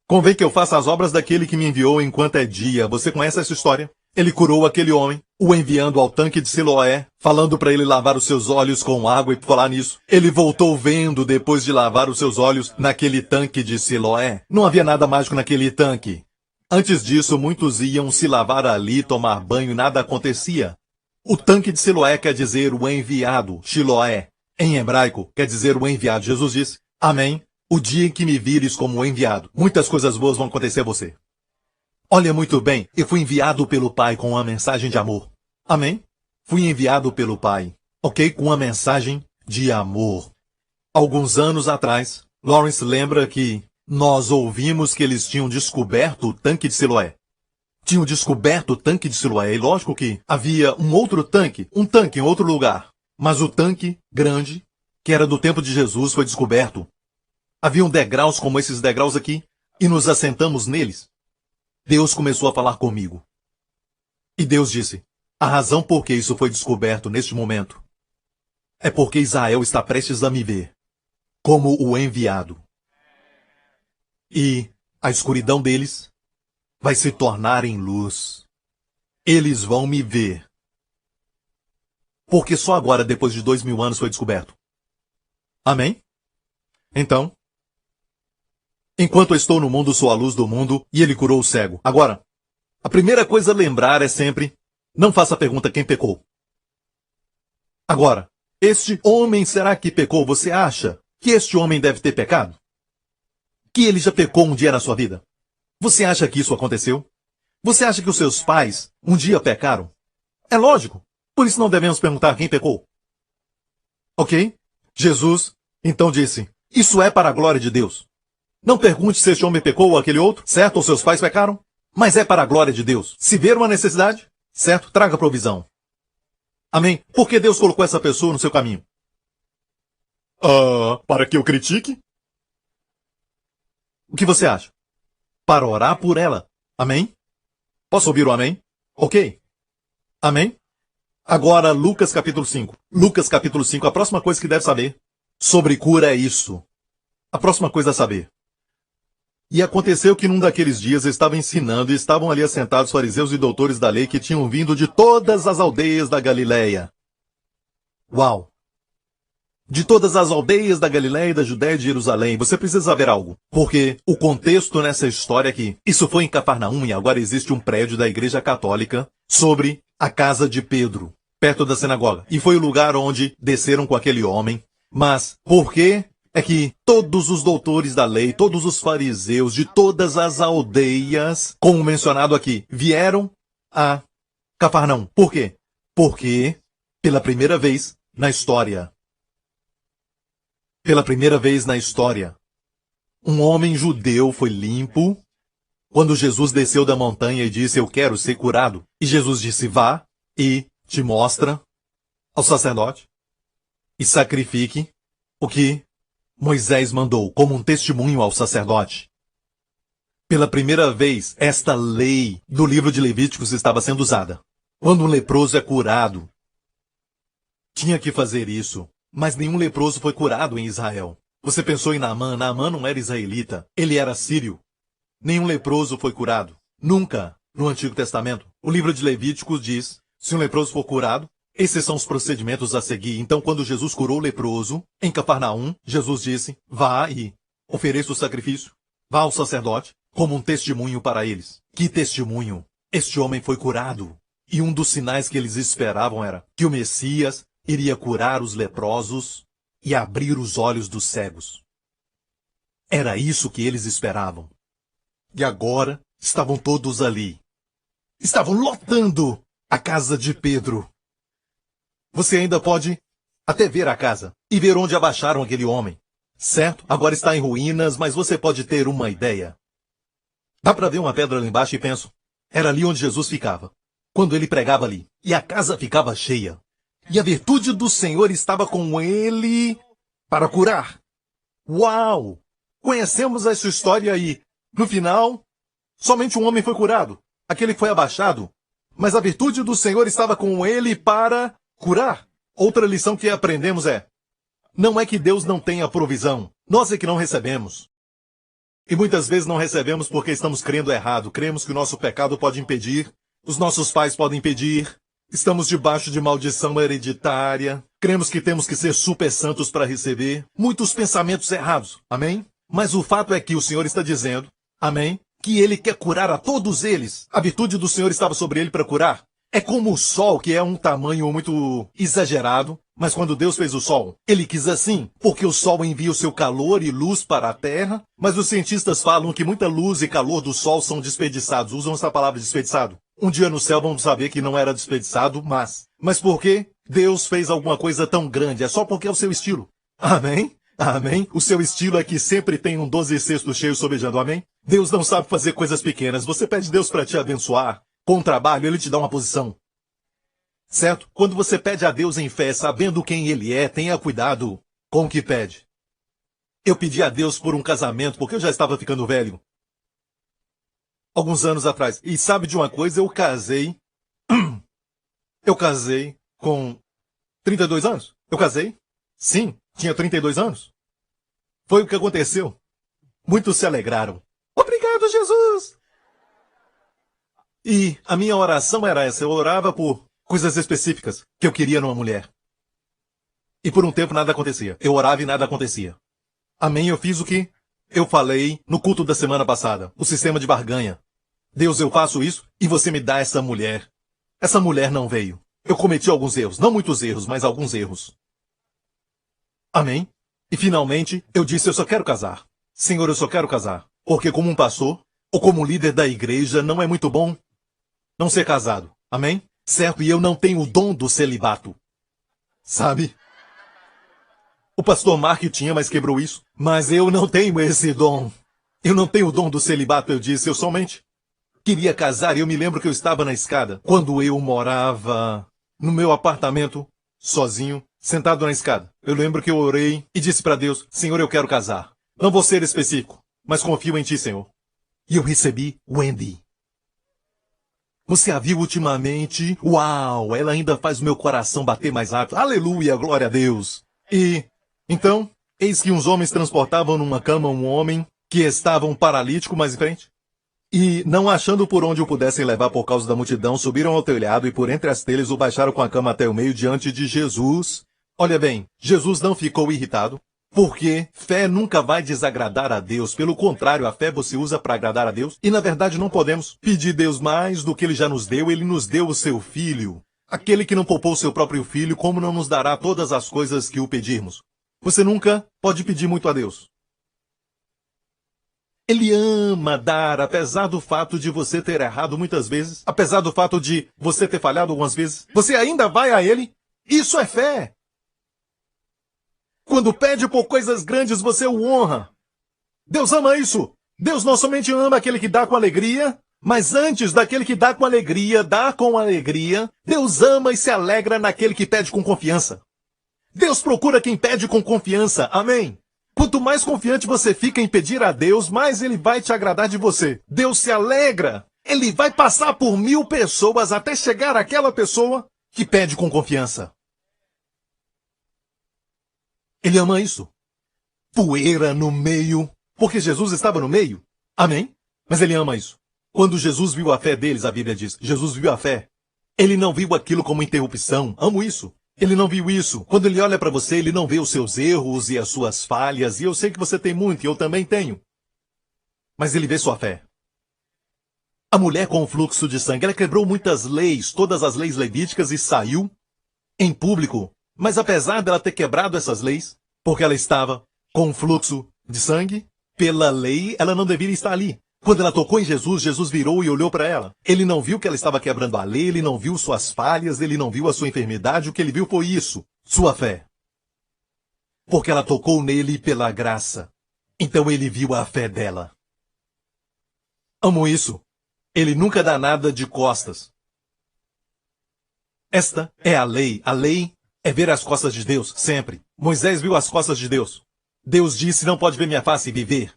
convém que eu faça as obras daquele que me enviou enquanto é dia. Você conhece essa história? Ele curou aquele homem, o enviando ao tanque de Siloé, falando para ele lavar os seus olhos com água e por falar nisso. Ele voltou vendo depois de lavar os seus olhos naquele tanque de Siloé. Não havia nada mágico naquele tanque. Antes disso, muitos iam se lavar ali, tomar banho e nada acontecia. O tanque de Siloé quer dizer o enviado, Shiloé. Em hebraico, quer dizer o enviado. Jesus disse, amém. O dia em que me vires como enviado, muitas coisas boas vão acontecer a você. Olha muito bem, eu fui enviado pelo Pai com uma mensagem de amor. Amém? Fui enviado pelo Pai, ok? Com uma mensagem de amor. Alguns anos atrás, Lawrence lembra que nós ouvimos que eles tinham descoberto o tanque de Siloé. Tinham descoberto o tanque de Siloé. E lógico que havia um outro tanque, em outro lugar. Mas o tanque grande, que era do tempo de Jesus, foi descoberto. Haviam degraus como esses degraus aqui, e nos assentamos neles. Deus começou a falar comigo. E Deus disse, a razão por que isso foi descoberto neste momento é porque Israel está prestes a me ver como o enviado. E a escuridão deles vai se tornar em luz. Eles vão me ver. Porque só agora, depois de 2000 anos, foi descoberto. Amém? Então, enquanto eu estou no mundo, sou a luz do mundo, e ele curou o cego. Agora, a primeira coisa a lembrar é sempre, não faça a pergunta quem pecou. Agora, este homem será que pecou? Você acha que este homem deve ter pecado? Que ele já pecou um dia na sua vida? Você acha que isso aconteceu? Você acha que os seus pais um dia pecaram? É lógico. Por isso não devemos perguntar quem pecou. Ok? Jesus, então disse, isso é para a glória de Deus. Não pergunte se este homem pecou ou aquele outro, certo? Ou seus pais pecaram. Mas é para a glória de Deus. Se ver uma necessidade, certo? Traga provisão. Amém? Por que Deus colocou essa pessoa no seu caminho? Para que eu critique? O que você acha? Para orar por ela. Amém? Posso ouvir o amém? Ok. Amém? Agora, Lucas capítulo 5. Lucas capítulo 5, a próxima coisa que deve saber sobre cura é isso. A próxima coisa a saber. E aconteceu que num daqueles dias estava ensinando e estavam ali assentados fariseus e doutores da lei que tinham vindo de todas as aldeias da Galileia. Uau! De todas as aldeias da Galileia, da Judéia e de Jerusalém. Você precisa saber algo. Porque o contexto nessa história aqui, isso foi em Cafarnaum e agora existe um prédio da Igreja Católica sobre a casa de Pedro, perto da sinagoga. E foi o lugar onde desceram com aquele homem. Mas por quê? É que todos os doutores da lei, todos os fariseus de todas as aldeias, como mencionado aqui, vieram a Cafarnaum. Por quê? Porque, pela primeira vez na história, um homem judeu foi limpo quando Jesus desceu da montanha e disse, eu quero ser curado. E Jesus disse, vá e te mostra ao sacerdote e sacrifique o que Moisés mandou como um testemunho ao sacerdote. Pela primeira vez, esta lei do livro de Levíticos estava sendo usada. Quando um leproso é curado, tinha que fazer isso. Mas nenhum leproso foi curado em Israel. Você pensou em Naamã. Naamã não era israelita. Ele era sírio. Nenhum leproso foi curado. Nunca, no Antigo Testamento, o livro de Levíticos diz, se um leproso for curado, esses são os procedimentos a seguir. Então, quando Jesus curou o leproso, em Cafarnaum, Jesus disse, vá e ofereça o sacrifício, vá ao sacerdote, como um testemunho para eles. Que testemunho? Este homem foi curado. E um dos sinais que eles esperavam era que o Messias iria curar os leprosos e abrir os olhos dos cegos. Era isso que eles esperavam. E agora estavam todos ali. Estavam lotando a casa de Pedro. Você ainda pode até ver a casa e ver onde abaixaram aquele homem. Certo? Agora está em ruínas, mas você pode ter uma ideia. Dá para ver uma pedra lá embaixo e penso, era ali onde Jesus ficava, quando ele pregava ali. E a casa ficava cheia. E a virtude do Senhor estava com ele para curar. Uau! Conhecemos essa história aí. No final, somente um homem foi curado. Aquele que foi abaixado. Mas a virtude do Senhor estava com ele para curar. Outra lição que aprendemos é, não é que Deus não tenha provisão. Nós é que não recebemos. E muitas vezes não recebemos porque estamos crendo errado. Cremos que o nosso pecado pode impedir. Os nossos pais podem impedir. Estamos debaixo de maldição hereditária. Cremos que temos que ser super santos para receber. Muitos pensamentos errados. Amém? Mas o fato é que o Senhor está dizendo, amém, que Ele quer curar a todos eles. A virtude do Senhor estava sobre Ele para curar. É como o sol, que é um tamanho muito exagerado, mas quando Deus fez o sol, Ele quis assim, porque o sol envia o seu calor e luz para a terra, mas os cientistas falam que muita luz e calor do sol são desperdiçados. Usam essa palavra desperdiçado. Um dia no céu vamos saber que não era desperdiçado, mas por que Deus fez alguma coisa tão grande? É só porque é o seu estilo. Amém? Amém? O seu estilo é que sempre tem um 12 cestos cheio sobejando. Amém? Deus não sabe fazer coisas pequenas. Você pede Deus para te abençoar. Com o trabalho, Ele te dá uma posição. Certo? Quando você pede a Deus em fé, sabendo quem Ele é, tenha cuidado com o que pede. Eu pedi a Deus por um casamento, porque eu já estava ficando velho. Alguns anos atrás. E sabe de uma coisa? Eu casei. Eu casei com 32 anos. Eu casei? Sim, tinha 32 anos. Foi o que aconteceu. Muitos se alegraram. Obrigado, Jesus! E a minha oração era essa. Eu orava por coisas específicas que eu queria numa mulher. E por um tempo nada acontecia. Eu orava e nada acontecia. Amém, eu fiz o que eu falei no culto da semana passada. O sistema de barganha. Deus, eu faço isso e você me dá essa mulher. Essa mulher não veio. Eu cometi alguns erros. Não muitos erros, mas alguns erros. Amém? E finalmente eu disse, eu só quero casar. Senhor, eu só quero casar. Porque como um pastor, ou como líder da igreja, não é muito bom não ser casado. Amém? Certo? E eu não tenho o dom do celibato. Sabe? O pastor Mark tinha, mas quebrou isso. Mas eu não tenho esse dom. Eu não tenho o dom do celibato, eu disse. Eu somente queria casar. E eu me lembro que eu estava na escada. Quando eu morava no meu apartamento, sozinho, sentado na escada. Eu lembro que eu orei e disse para Deus, Senhor, eu quero casar. Não vou ser específico, mas confio em Ti, Senhor. E eu recebi Wendy. Você a viu ultimamente? Uau, ela ainda faz o meu coração bater mais rápido. Aleluia, glória a Deus. E, então, eis que uns homens transportavam numa cama um homem que estava um paralítico mais em frente. E, não achando por onde o pudessem levar por causa da multidão, subiram ao telhado e por entre as telhas o baixaram com a cama até o meio diante de Jesus. Olha bem, Jesus não ficou irritado. Porque fé nunca vai desagradar a Deus. Pelo contrário, a fé você usa para agradar a Deus. E na verdade não podemos pedir Deus mais do que Ele já nos deu. Ele nos deu o seu Filho. Aquele que não poupou o seu próprio Filho, como não nos dará todas as coisas que o pedirmos? Você nunca pode pedir muito a Deus. Ele ama dar, apesar do fato de você ter errado muitas vezes. Apesar do fato de você ter falhado algumas vezes. Você ainda vai a Ele. Isso é fé. Quando pede por coisas grandes, você o honra. Deus ama isso. Deus não somente ama aquele que dá com alegria, mas antes daquele que dá com alegria, dá com alegria, Deus ama e se alegra naquele que pede com confiança. Deus procura quem pede com confiança. Amém? Quanto mais confiante você fica em pedir a Deus, mais Ele vai te agradar de você. Deus se alegra. Ele vai passar por 1000 pessoas até chegar àquela pessoa que pede com confiança. Ele ama isso. Poeira no meio. Porque Jesus estava no meio. Amém? Mas Ele ama isso. Quando Jesus viu a fé deles, a Bíblia diz, Jesus viu a fé. Ele não viu aquilo como interrupção. Amo isso. Ele não viu isso. Quando ele olha para você, ele não vê os seus erros e as suas falhas. E eu sei que você tem muito, e eu também tenho. Mas ele vê sua fé. A mulher com o fluxo de sangue, ela quebrou muitas leis, todas as leis levíticas, e saiu em público. Mas apesar dela ter quebrado essas leis, porque ela estava com fluxo de sangue, pela lei, ela não deveria estar ali. Quando ela tocou em Jesus, Jesus virou e olhou para ela. Ele não viu que ela estava quebrando a lei, ele não viu suas falhas, ele não viu a sua enfermidade, o que ele viu foi isso, sua fé. Porque ela tocou nele pela graça. Então ele viu a fé dela. Amo isso. Ele nunca dá nada de costas. Esta é a lei. A lei é ver as costas de Deus, sempre. Moisés viu as costas de Deus. Deus disse, não pode ver minha face e viver.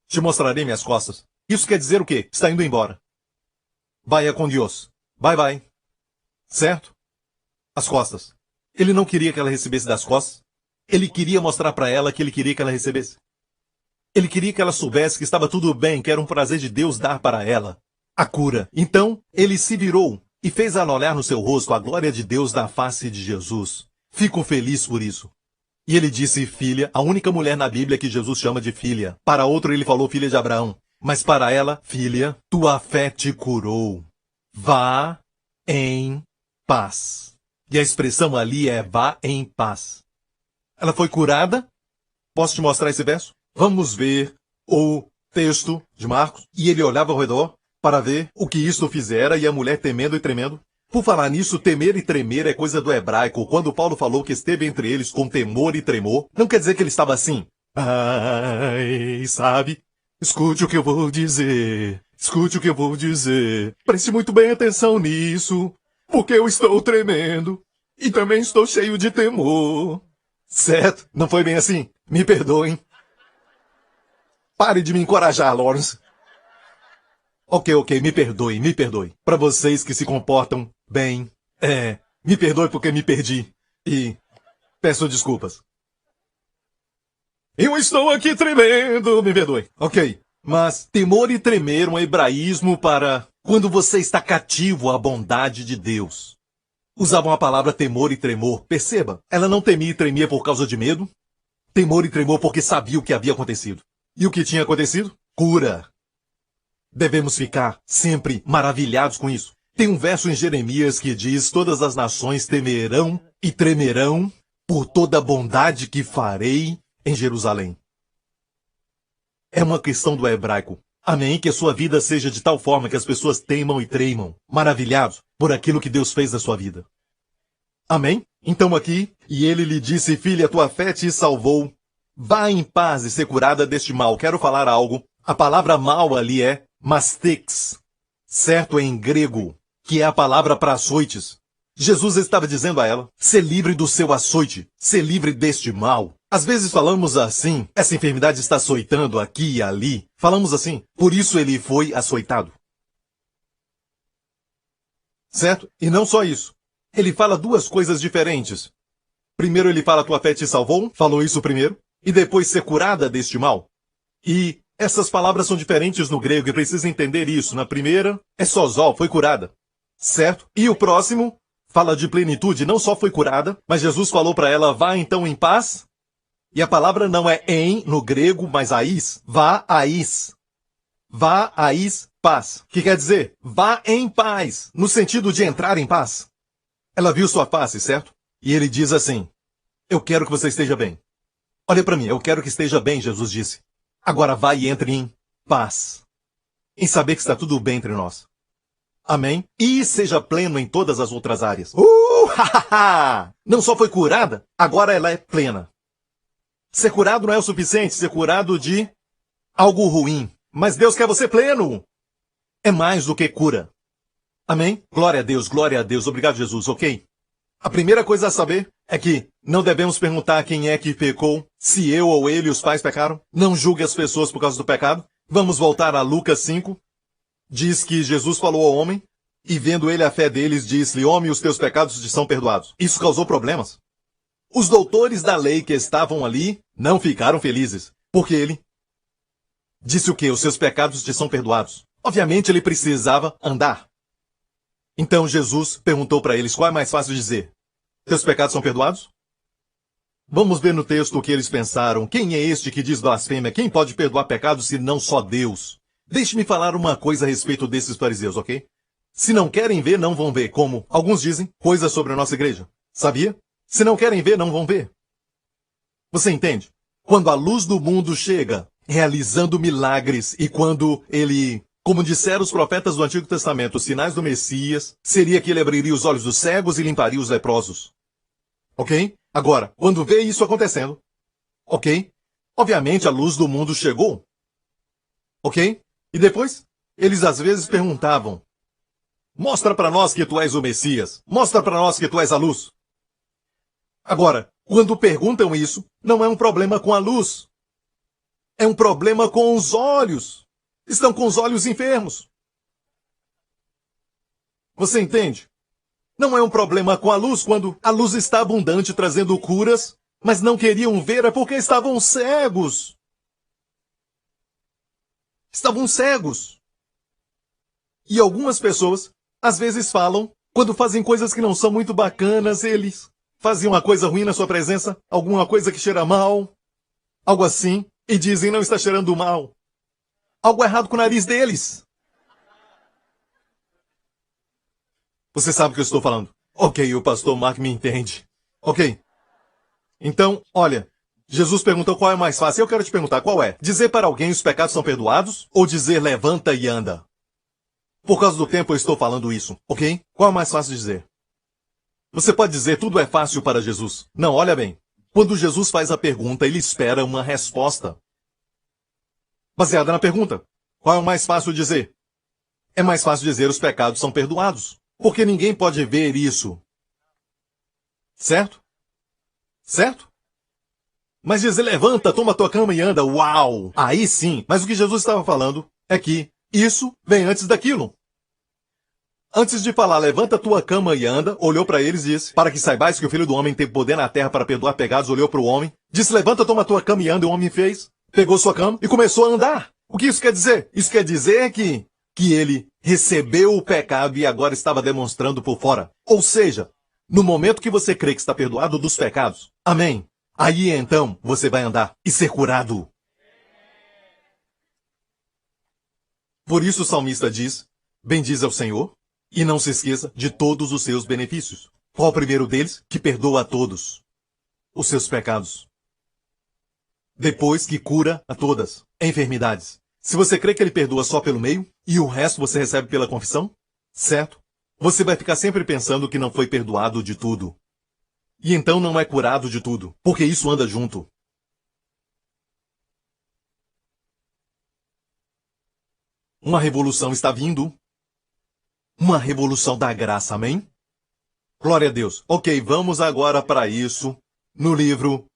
Te mostrarei minhas costas. Isso quer dizer o quê? Está indo embora. Vaya com Deus. Bye bye. Certo? As costas. Ele não queria que ela recebesse das costas. Ele queria mostrar para ela que ele queria que ela recebesse. Ele queria que ela soubesse que estava tudo bem, que era um prazer de Deus dar para ela a cura. Então, ele se virou e fez ela olhar no seu rosto a glória de Deus na face de Jesus. Fico feliz por isso. E ele disse, filha, a única mulher na Bíblia que Jesus chama de filha. Para outro ele falou filha de Abraão. Mas para ela, filha, tua fé te curou. Vá em paz. E a expressão ali é vá em paz. Ela foi curada? Posso te mostrar esse verso? Vamos ver o texto de Marcos. E ele olhava ao redor para ver o que isto fizera, e a mulher temendo e tremendo. Por falar nisso, temer e tremer é coisa do hebraico. Quando Paulo falou que esteve entre eles com temor e tremor, não quer dizer que ele estava assim. Ai, sabe? Escute o que eu vou dizer. Escute o que eu vou dizer. Preste muito bem atenção nisso, porque eu estou tremendo e também estou cheio de temor. Certo? Não foi bem assim? Me perdoem. Pare de me encorajar, Lawrence. Ok, me perdoe. Para vocês que se comportam bem, me perdoe porque me perdi. E peço desculpas. Eu estou aqui tremendo, me perdoe. Ok, mas temor e tremer é um hebraísmo para quando você está cativo à bondade de Deus. Usavam a palavra temor e tremor. Perceba, ela não temia e tremia por causa de medo. Temor e tremor porque sabia o que havia acontecido. E o que tinha acontecido? Cura. Devemos ficar sempre maravilhados com isso. Tem um verso em Jeremias que diz, todas as nações temerão e tremerão por toda a bondade que farei em Jerusalém. É uma questão do hebraico. Amém? Que a sua vida seja de tal forma que as pessoas temam e tremam, maravilhados por aquilo que Deus fez na sua vida. Amém? Então aqui, e ele lhe disse, filha, tua fé te salvou. Vá em paz e ser curada deste mal. Quero falar algo. A palavra mal ali é mastix, certo em grego, que é a palavra para açoites. Jesus estava dizendo a ela, ser livre do seu açoite, ser livre deste mal. Às vezes falamos assim, essa enfermidade está açoitando aqui e ali. Falamos assim, por isso ele foi açoitado. Certo? E não só isso. Ele fala duas coisas diferentes. Primeiro ele fala, tua fé te salvou, falou isso primeiro, e depois ser curada deste mal. E essas palavras são diferentes no grego e precisa entender isso. Na primeira, é sozol, foi curada. Certo? E o próximo fala de plenitude, não só foi curada, mas Jesus falou para ela, vá então em paz. E a palavra não é em no grego, mas ais. Vá ais. Vá ais, paz. Que quer dizer, vá em paz, no sentido de entrar em paz. Ela viu sua face, certo? E ele diz assim, eu quero que você esteja bem. Olha para mim, eu quero que esteja bem, Jesus disse. Agora vai e entre em paz. Em saber que está tudo bem entre nós. Amém? E seja pleno em todas as outras áreas. Não só foi curada, agora ela é plena. Ser curado não é o suficiente, ser curado de algo ruim. Mas Deus quer você pleno. É mais do que cura. Amém? Glória a Deus, obrigado Jesus, ok? A primeira coisa a saber é que não devemos perguntar quem é que pecou, se eu ou ele, os pais pecaram. Não julgue as pessoas por causa do pecado. Vamos voltar a Lucas 5. Diz que Jesus falou ao homem, e vendo ele a fé deles, disse-lhe, homem, os teus pecados te são perdoados. Isso causou problemas. Os doutores da lei que estavam ali não ficaram felizes, porque ele disse o quê? Os seus pecados te são perdoados. Obviamente ele precisava andar. Então Jesus perguntou para eles qual é mais fácil dizer: teus pecados são perdoados? Vamos ver no texto o que eles pensaram. Quem é este que diz blasfêmia? Quem pode perdoar pecados se não só Deus? Deixe-me falar uma coisa a respeito desses fariseus, ok? Se não querem ver, não vão ver. Como alguns dizem, coisas sobre a nossa igreja. Sabia? Se não querem ver, não vão ver. Você entende? Quando a luz do mundo chega, realizando milagres, e quando ele, como disseram os profetas do Antigo Testamento, os sinais do Messias, seria que ele abriria os olhos dos cegos e limparia os leprosos. Ok? Agora, quando vê isso acontecendo, ok? Obviamente a luz do mundo chegou. Ok? E depois, eles às vezes perguntavam: mostra para nós que tu és o Messias. Mostra para nós que tu és a luz. Agora, quando perguntam isso, não é um problema com a luz. É um problema com os olhos. Estão com os olhos enfermos. Você entende? Não é um problema com a luz quando a luz está abundante trazendo curas, mas não queriam ver é porque estavam cegos. Estavam cegos. E algumas pessoas, às vezes falam, quando fazem coisas que não são muito bacanas, eles fazem uma coisa ruim na sua presença, alguma coisa que cheira mal, algo assim, e dizem não está cheirando mal. Algo errado com o nariz deles. Você sabe o que eu estou falando. Ok, o pastor Mark me entende. Ok. Então, olha, Jesus perguntou qual é mais fácil. Eu quero te perguntar qual é. Dizer para alguém os pecados são perdoados ou dizer levanta e anda? Por causa do tempo eu estou falando isso, ok? Qual é mais fácil dizer? Você pode dizer tudo é fácil para Jesus. Não, olha bem. Quando Jesus faz a pergunta, ele espera uma resposta. Baseada na pergunta. Qual é o mais fácil dizer? É mais fácil dizer os pecados são perdoados. Porque ninguém pode ver isso. Certo? Certo? Mas dizer levanta, toma tua cama e anda, uau! Aí sim. Mas o que Jesus estava falando é que isso vem antes daquilo. Antes de falar levanta tua cama e anda, olhou para eles e disse, para que saibais que o Filho do Homem tem poder na terra para perdoar pecados, olhou para o homem, disse levanta, toma tua cama e anda, e o homem fez, pegou sua cama e começou a andar. O que isso quer dizer? Isso quer dizer que ele recebeu o pecado e agora estava demonstrando por fora. Ou seja, no momento que você crê que está perdoado dos pecados, amém, aí então você vai andar e ser curado. Por isso o salmista diz, bendize ao Senhor e não se esqueça de todos os seus benefícios. Qual o primeiro deles? Que perdoa a todos os seus pecados. Depois que cura a todas enfermidades. Se você crê que ele perdoa só pelo meio, e o resto você recebe pela confissão, certo? Você vai ficar sempre pensando que não foi perdoado de tudo. E então não é curado de tudo, porque isso anda junto. Uma revolução está vindo. Uma revolução da graça, amém? Glória a Deus. Ok, vamos agora para isso no livro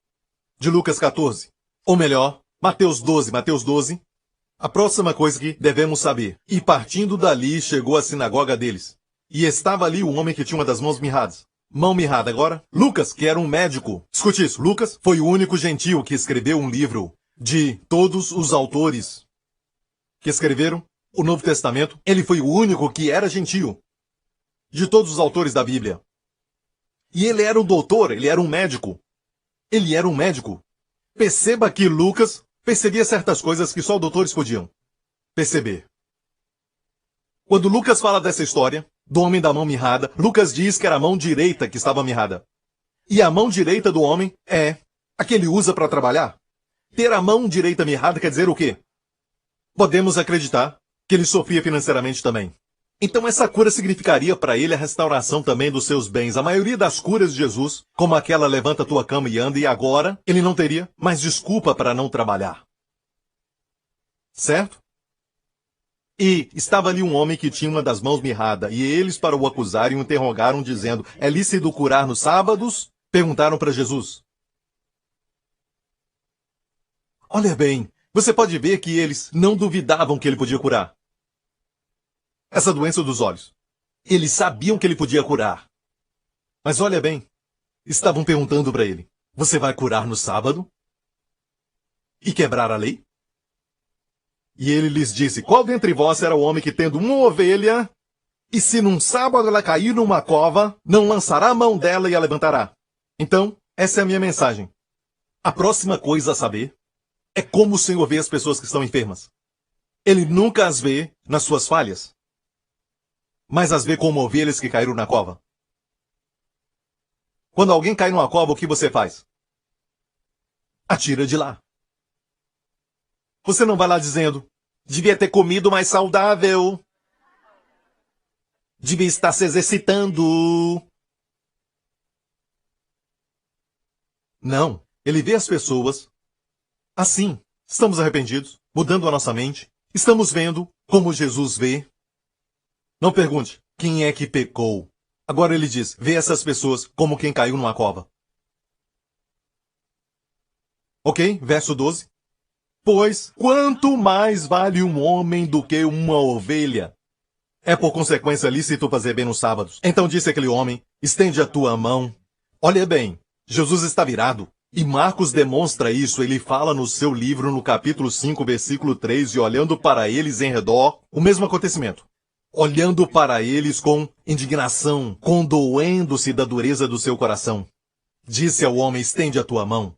de Lucas 14. Ou melhor, Mateus 12. A próxima coisa que devemos saber. E partindo dali, chegou à sinagoga deles. E estava ali o homem que tinha uma das mãos mirradas. Mão mirrada agora. Lucas, que era um médico. Escute isso. Lucas foi o único gentio que escreveu um livro de todos os autores que escreveram o Novo Testamento. Ele foi o único que era gentio. De todos os autores da Bíblia. E ele era um doutor, ele era um médico. Ele era um médico. Perceba que Lucas percebia certas coisas que só os doutores podiam perceber. Quando Lucas fala dessa história, do homem da mão mirrada, Lucas diz que era a mão direita que estava mirrada. E a mão direita do homem é a que ele usa para trabalhar. Ter a mão direita mirrada quer dizer o quê? Podemos acreditar que ele sofria financeiramente também. Então essa cura significaria para ele a restauração também dos seus bens. A maioria das curas de Jesus, como aquela levanta tua cama e anda, e agora ele não teria mais desculpa para não trabalhar. Certo? E estava ali um homem que tinha uma das mãos mirrada, e eles para o acusarem o interrogaram dizendo, é lícito curar nos sábados? Perguntaram para Jesus. Olha bem, você pode ver que eles não duvidavam que ele podia curar essa doença dos olhos. Eles sabiam que ele podia curar. Mas olha bem, estavam perguntando para ele, você vai curar no sábado? E quebrar a lei? E ele lhes disse, qual dentre vós será o homem que tendo uma ovelha, e se num sábado ela cair numa cova, não lançará a mão dela e a levantará? Então, essa é a minha mensagem. A próxima coisa a saber é como o Senhor vê as pessoas que estão enfermas. Ele nunca as vê nas suas falhas, mas as vê como ovelhas que caíram na cova. Quando alguém cai numa cova, o que você faz? Atira de lá. Você não vai lá dizendo, devia ter comido mais saudável. Devia estar se exercitando. Não. Ele vê as pessoas assim. Estamos arrependidos, mudando a nossa mente. Estamos vendo como Jesus vê. Não pergunte, quem é que pecou? Agora ele diz, vê essas pessoas como quem caiu numa cova. Ok? Verso 12. Pois, quanto mais vale um homem do que uma ovelha? É por consequência lícito fazer bem nos sábados. Então disse aquele homem, estende a tua mão. Olha bem, Jesus está virado. E Marcos demonstra isso, ele fala no seu livro, no capítulo 5, versículo 3, e olhando para eles em redor, o mesmo acontecimento. Olhando para eles com indignação, condoendo-se da dureza do seu coração. Disse ao homem, estende a tua mão.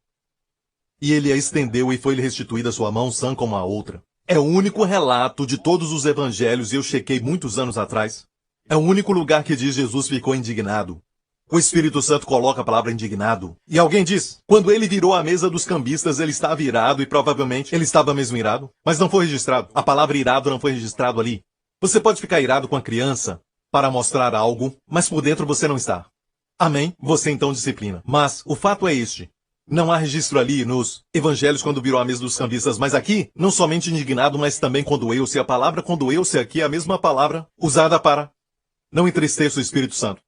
E ele a estendeu e foi-lhe restituída a sua mão sã como a outra. É o único relato de todos os evangelhos, e eu chequei muitos anos atrás. É o único lugar que diz Jesus ficou indignado. O Espírito Santo coloca a palavra indignado. E alguém diz, quando ele virou a mesa dos cambistas, ele estava irado e provavelmente ele estava mesmo irado. Mas não foi registrado. A palavra irado não foi registrado ali. Você pode ficar irado com a criança para mostrar algo, mas por dentro você não está. Amém? Você então disciplina. Mas o fato é este. Não há registro ali nos evangelhos quando virou a mesa dos cambistas, mas aqui, não somente indignado, mas também condoeu-se. A palavra condoeu-se aqui é a mesma palavra usada para não entristeça o Espírito Santo.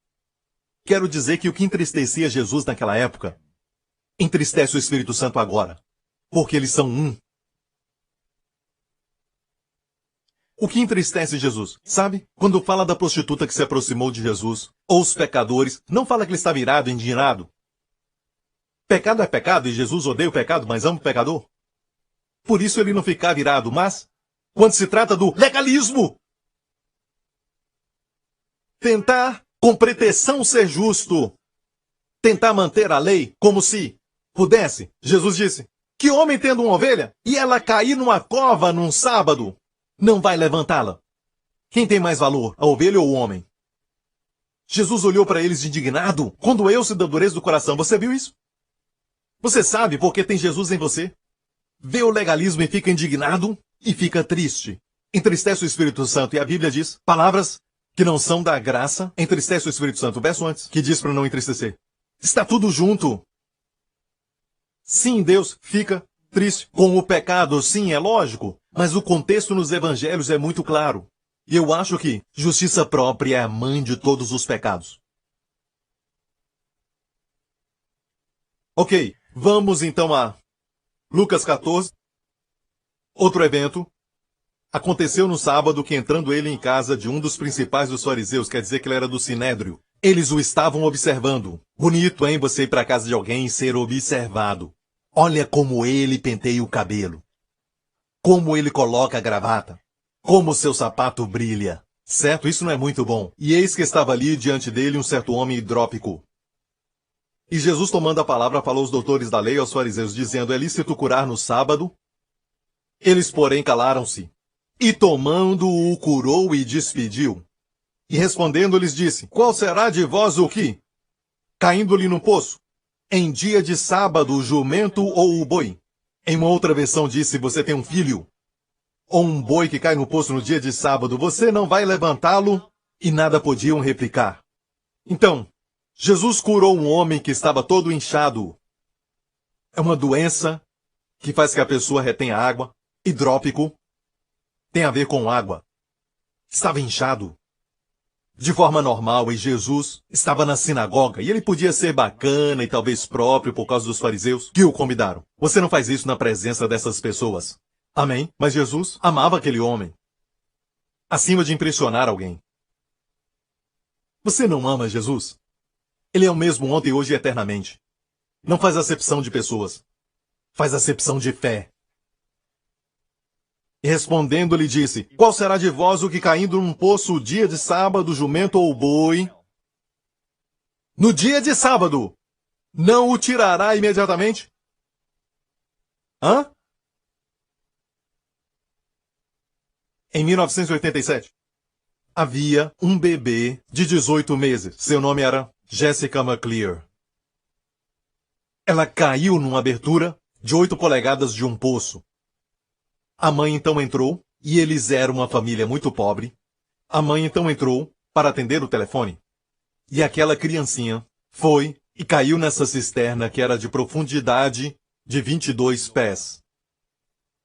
Quero dizer que o que entristecia Jesus naquela época, entristece o Espírito Santo agora, porque eles são um. O que entristece Jesus? Sabe? Quando fala da prostituta que se aproximou de Jesus, ou os pecadores, não fala que ele está virado, indignado. Pecado é pecado e Jesus odeia o pecado, mas ama o pecador. Por isso ele não fica virado, mas quando se trata do legalismo, tentar com pretensão ser justo, tentar manter a lei como se pudesse, Jesus disse, que homem tendo uma ovelha e ela cair numa cova num sábado, não vai levantá-la. Quem tem mais valor, a ovelha ou o homem? Jesus olhou para eles indignado, condoeu-se da dureza do coração. Você viu isso? Você sabe porque tem Jesus em você? Vê o legalismo e fica indignado e fica triste. Entristece o Espírito Santo. E a Bíblia diz, palavras que não são da graça, entristece o Espírito Santo. O verso antes, que diz para não entristecer. Está tudo junto. Sim, Deus fica triste com o pecado. Sim, é lógico. Mas o contexto nos evangelhos é muito claro. E eu acho que justiça própria é a mãe de todos os pecados. Ok. Vamos então a Lucas 14. Outro evento. Aconteceu no sábado que entrando ele em casa de um dos principais dos fariseus, quer dizer que ele era do Sinédrio, eles o estavam observando. Bonito, hein, você ir para a casa de alguém e ser observado. Olha como ele penteia o cabelo. Como ele coloca a gravata. Como seu sapato brilha. Certo? Isso não é muito bom. E eis que estava ali diante dele um certo homem hidrópico. E Jesus, tomando a palavra, falou aos doutores da lei e aos fariseus, dizendo, é lícito curar no sábado? Eles, porém, calaram-se. E tomando-o, curou e despediu. E respondendo, lhes disse, qual será de vós o que? Caindo-lhe no poço. Em dia de sábado, o jumento ou o boi? Em uma outra versão disse, você tem um filho, ou um boi que cai no poço no dia de sábado, você não vai levantá-lo? E nada podiam replicar. Então, Jesus curou um homem que estava todo inchado. É uma doença que faz que a pessoa retenha água. Hidrópico. Tem a ver com água. Estava inchado. De forma normal, e Jesus estava na sinagoga, e ele podia ser bacana e talvez próprio por causa dos fariseus que o convidaram. Você não faz isso na presença dessas pessoas. Amém? Mas Jesus amava aquele homem. Acima de impressionar alguém. Você não ama Jesus? Ele é o mesmo ontem, hoje e eternamente. Não faz acepção de pessoas. Faz acepção de fé. E respondendo lhe disse, qual será de vós o que caindo num poço o dia de sábado, jumento ou boi? No dia de sábado, não o tirará imediatamente? Hã? Em 1987, havia um bebê de 18 meses. Seu nome era Jessica McClear. Ela caiu numa abertura de 8 polegadas de um poço. A mãe então entrou, e eles eram uma família muito pobre. A mãe então entrou para atender o telefone. E aquela criancinha foi e caiu nessa cisterna que era de profundidade de 22 pés.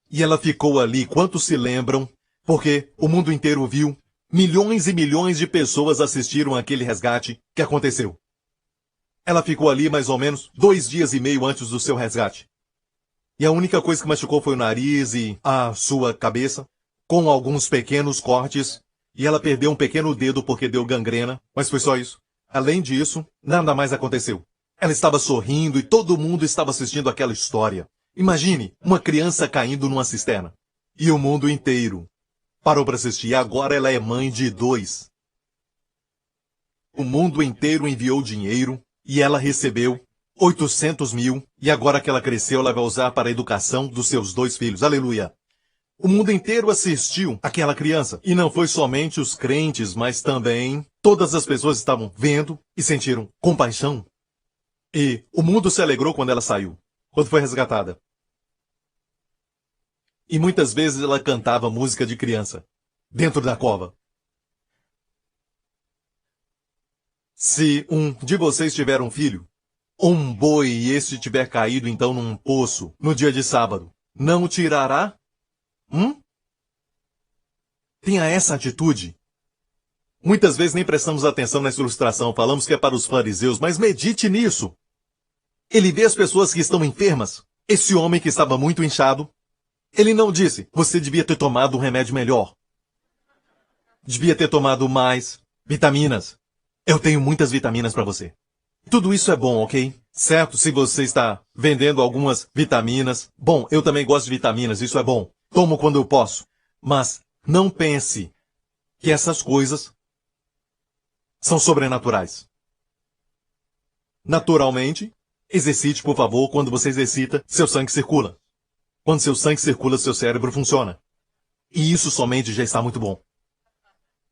E ela ficou ali, quantos se lembram, porque o mundo inteiro viu, milhões e milhões de pessoas assistiram àquele resgate que aconteceu. Ela ficou ali mais ou menos 2 dias e meio antes do seu resgate. E a única coisa que machucou foi o nariz e a sua cabeça, com alguns pequenos cortes, e ela perdeu um pequeno dedo porque deu gangrena, mas foi só isso. Além disso, nada mais aconteceu. Ela estava sorrindo e todo mundo estava assistindo aquela história. Imagine, uma criança caindo numa cisterna. E o mundo inteiro parou para assistir. E agora ela é mãe de 2. O mundo inteiro enviou dinheiro e ela recebeu 800 mil, e agora que ela cresceu, ela vai usar para a educação dos seus 2 filhos. Aleluia! O mundo inteiro assistiu àquela criança. E não foi somente os crentes, mas também todas as pessoas estavam vendo e sentiram compaixão. E o mundo se alegrou quando ela saiu, quando foi resgatada. E muitas vezes ela cantava música de criança, dentro da cova. Se um de vocês tiver um filho, ou um boi, e este tiver caído então num poço, no dia de sábado, não o tirará? Tenha essa atitude. Muitas vezes nem prestamos atenção nessa ilustração, falamos que é para os fariseus, mas medite nisso. Ele vê as pessoas que estão enfermas. Esse homem que estava muito inchado, ele não disse, você devia ter tomado um remédio melhor. Devia ter tomado mais vitaminas. Eu tenho muitas vitaminas para você. Tudo isso é bom, ok? Certo, se você está vendendo algumas vitaminas. Bom, eu também gosto de vitaminas, isso é bom. Tomo quando eu posso. Mas não pense que essas coisas são sobrenaturais. Naturalmente, exercite, por favor, quando você exercita, seu sangue circula. Quando seu sangue circula, seu cérebro funciona. E isso somente já está muito bom.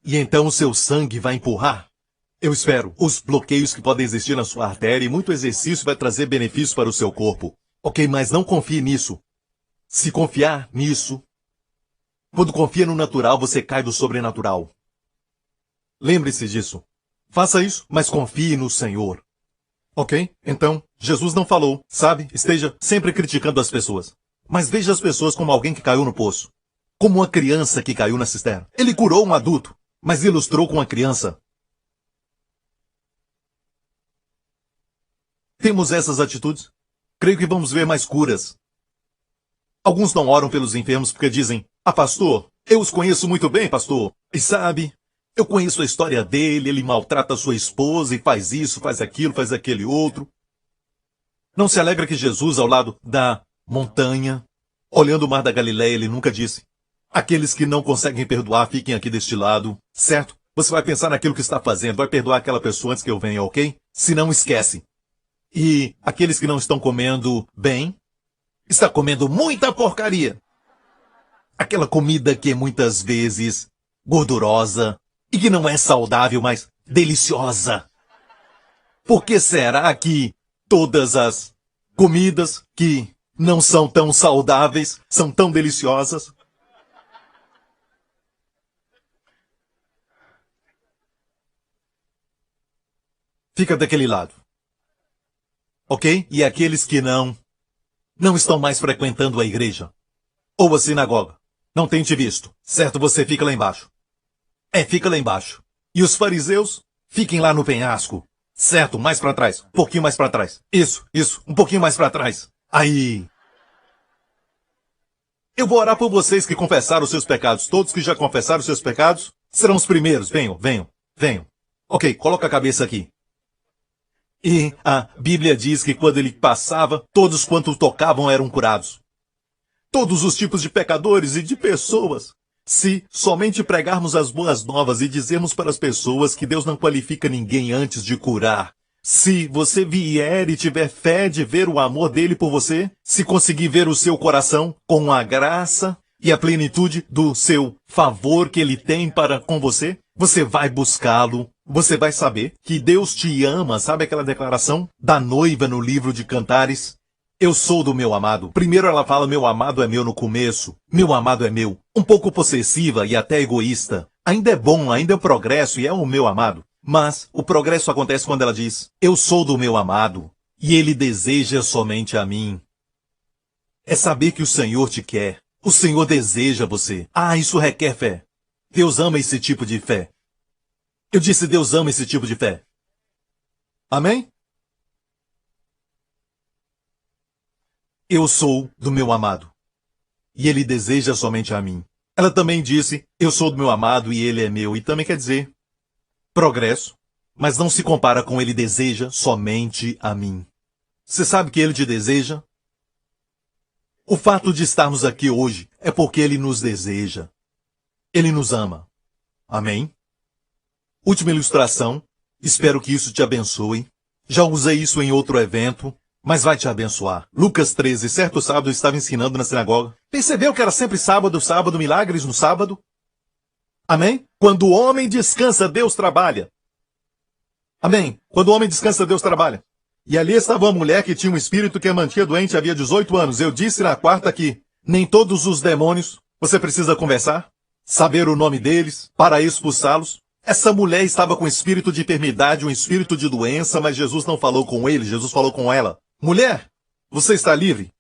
E então o seu sangue vai empurrar, eu espero, os bloqueios que podem existir na sua artéria, e muito exercício vai trazer benefícios para o seu corpo. Ok, mas não confie nisso. Se confiar nisso, quando confia no natural, você cai do sobrenatural. Lembre-se disso. Faça isso, mas confie no Senhor. Ok? Então, Jesus não falou, sabe? Esteja sempre criticando as pessoas. Mas veja as pessoas como alguém que caiu no poço. Como uma criança que caiu na cisterna. Ele curou um adulto, mas ilustrou com uma criança. Temos essas atitudes? Creio que vamos ver mais curas. Alguns não oram pelos enfermos porque dizem, pastor, eu os conheço muito bem, pastor. E sabe, eu conheço a história dele, ele maltrata a sua esposa e faz isso, faz aquilo, faz aquele outro. Não se alegra que Jesus, ao lado da montanha, olhando o mar da Galileia, ele nunca disse, aqueles que não conseguem perdoar, fiquem aqui deste lado, certo? Você vai pensar naquilo que está fazendo, vai perdoar aquela pessoa antes que eu venha, ok? Se não, esquece. E aqueles que não estão comendo bem, está comendo muita porcaria. Aquela comida que é muitas vezes gordurosa e que não é saudável, mas deliciosa. Por que será que todas as comidas que não são tão saudáveis são tão deliciosas? Fica daquele lado. Ok? E aqueles que não estão mais frequentando a igreja ou a sinagoga, não tem te visto, certo? Você fica lá embaixo. Fica lá embaixo. E os fariseus, fiquem lá no penhasco, certo? Mais para trás, um pouquinho mais para trás. Isso, um pouquinho mais para trás. Aí. Eu vou orar por vocês que confessaram os seus pecados. Todos que já confessaram os seus pecados serão os primeiros. Venham. Ok, coloca a cabeça aqui. E a Bíblia diz que quando ele passava, todos quanto o tocavam eram curados. todos os tipos de pecadores e de pessoas. Se somente pregarmos as boas novas e dizermos para as pessoas que Deus não qualifica ninguém antes de curar, se você vier e tiver fé de ver o amor dele por você, se conseguir ver o seu coração com a graça e a plenitude do seu favor que ele tem para com você, você vai buscá-lo, você vai saber que Deus te ama. Sabe aquela declaração da noiva no livro de Cantares? Eu sou do meu amado. Primeiro ela fala, meu amado é meu no começo. Meu amado é meu. Um pouco possessiva e até egoísta. Ainda é bom, ainda é progresso e é o meu amado. Mas o progresso acontece quando ela diz, eu sou do meu amado e ele deseja somente a mim. É saber que o Senhor te quer. O Senhor deseja você. Ah, isso requer fé. Deus ama esse tipo de fé. Eu disse, Deus ama esse tipo de fé. Amém? Eu sou do meu amado, e ele deseja somente a mim. Ela também disse, eu sou do meu amado e ele é meu, e também quer dizer progresso, mas não se compara com ele deseja somente a mim. Você sabe que ele te deseja? O fato de estarmos aqui hoje é porque ele nos deseja. Ele nos ama. Amém? Última ilustração, espero que isso te abençoe. Já usei isso em outro evento, mas vai te abençoar. Lucas 13, certo sábado eu estava ensinando na sinagoga. Percebeu que era sempre sábado, milagres no sábado? Amém? Quando o homem descansa, Deus trabalha. Amém? Quando o homem descansa, Deus trabalha. E ali estava uma mulher que tinha um espírito que a mantinha doente havia 18 anos. Eu disse na quarta que nem todos os demônios você precisa conversar, saber o nome deles, para expulsá-los. Essa mulher estava com espírito de enfermidade, um espírito de doença, mas Jesus não falou com ele, Jesus falou com ela. Mulher, você está livre?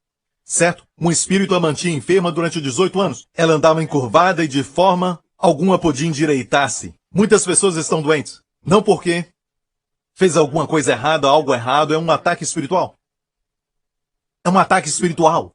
Certo? Um espírito a mantinha enferma durante 18 anos. Ela andava encurvada e de forma alguma podia endireitar-se. Muitas pessoas estão doentes. Não porque fez alguma coisa errada, algo errado, é um ataque espiritual. É um ataque espiritual.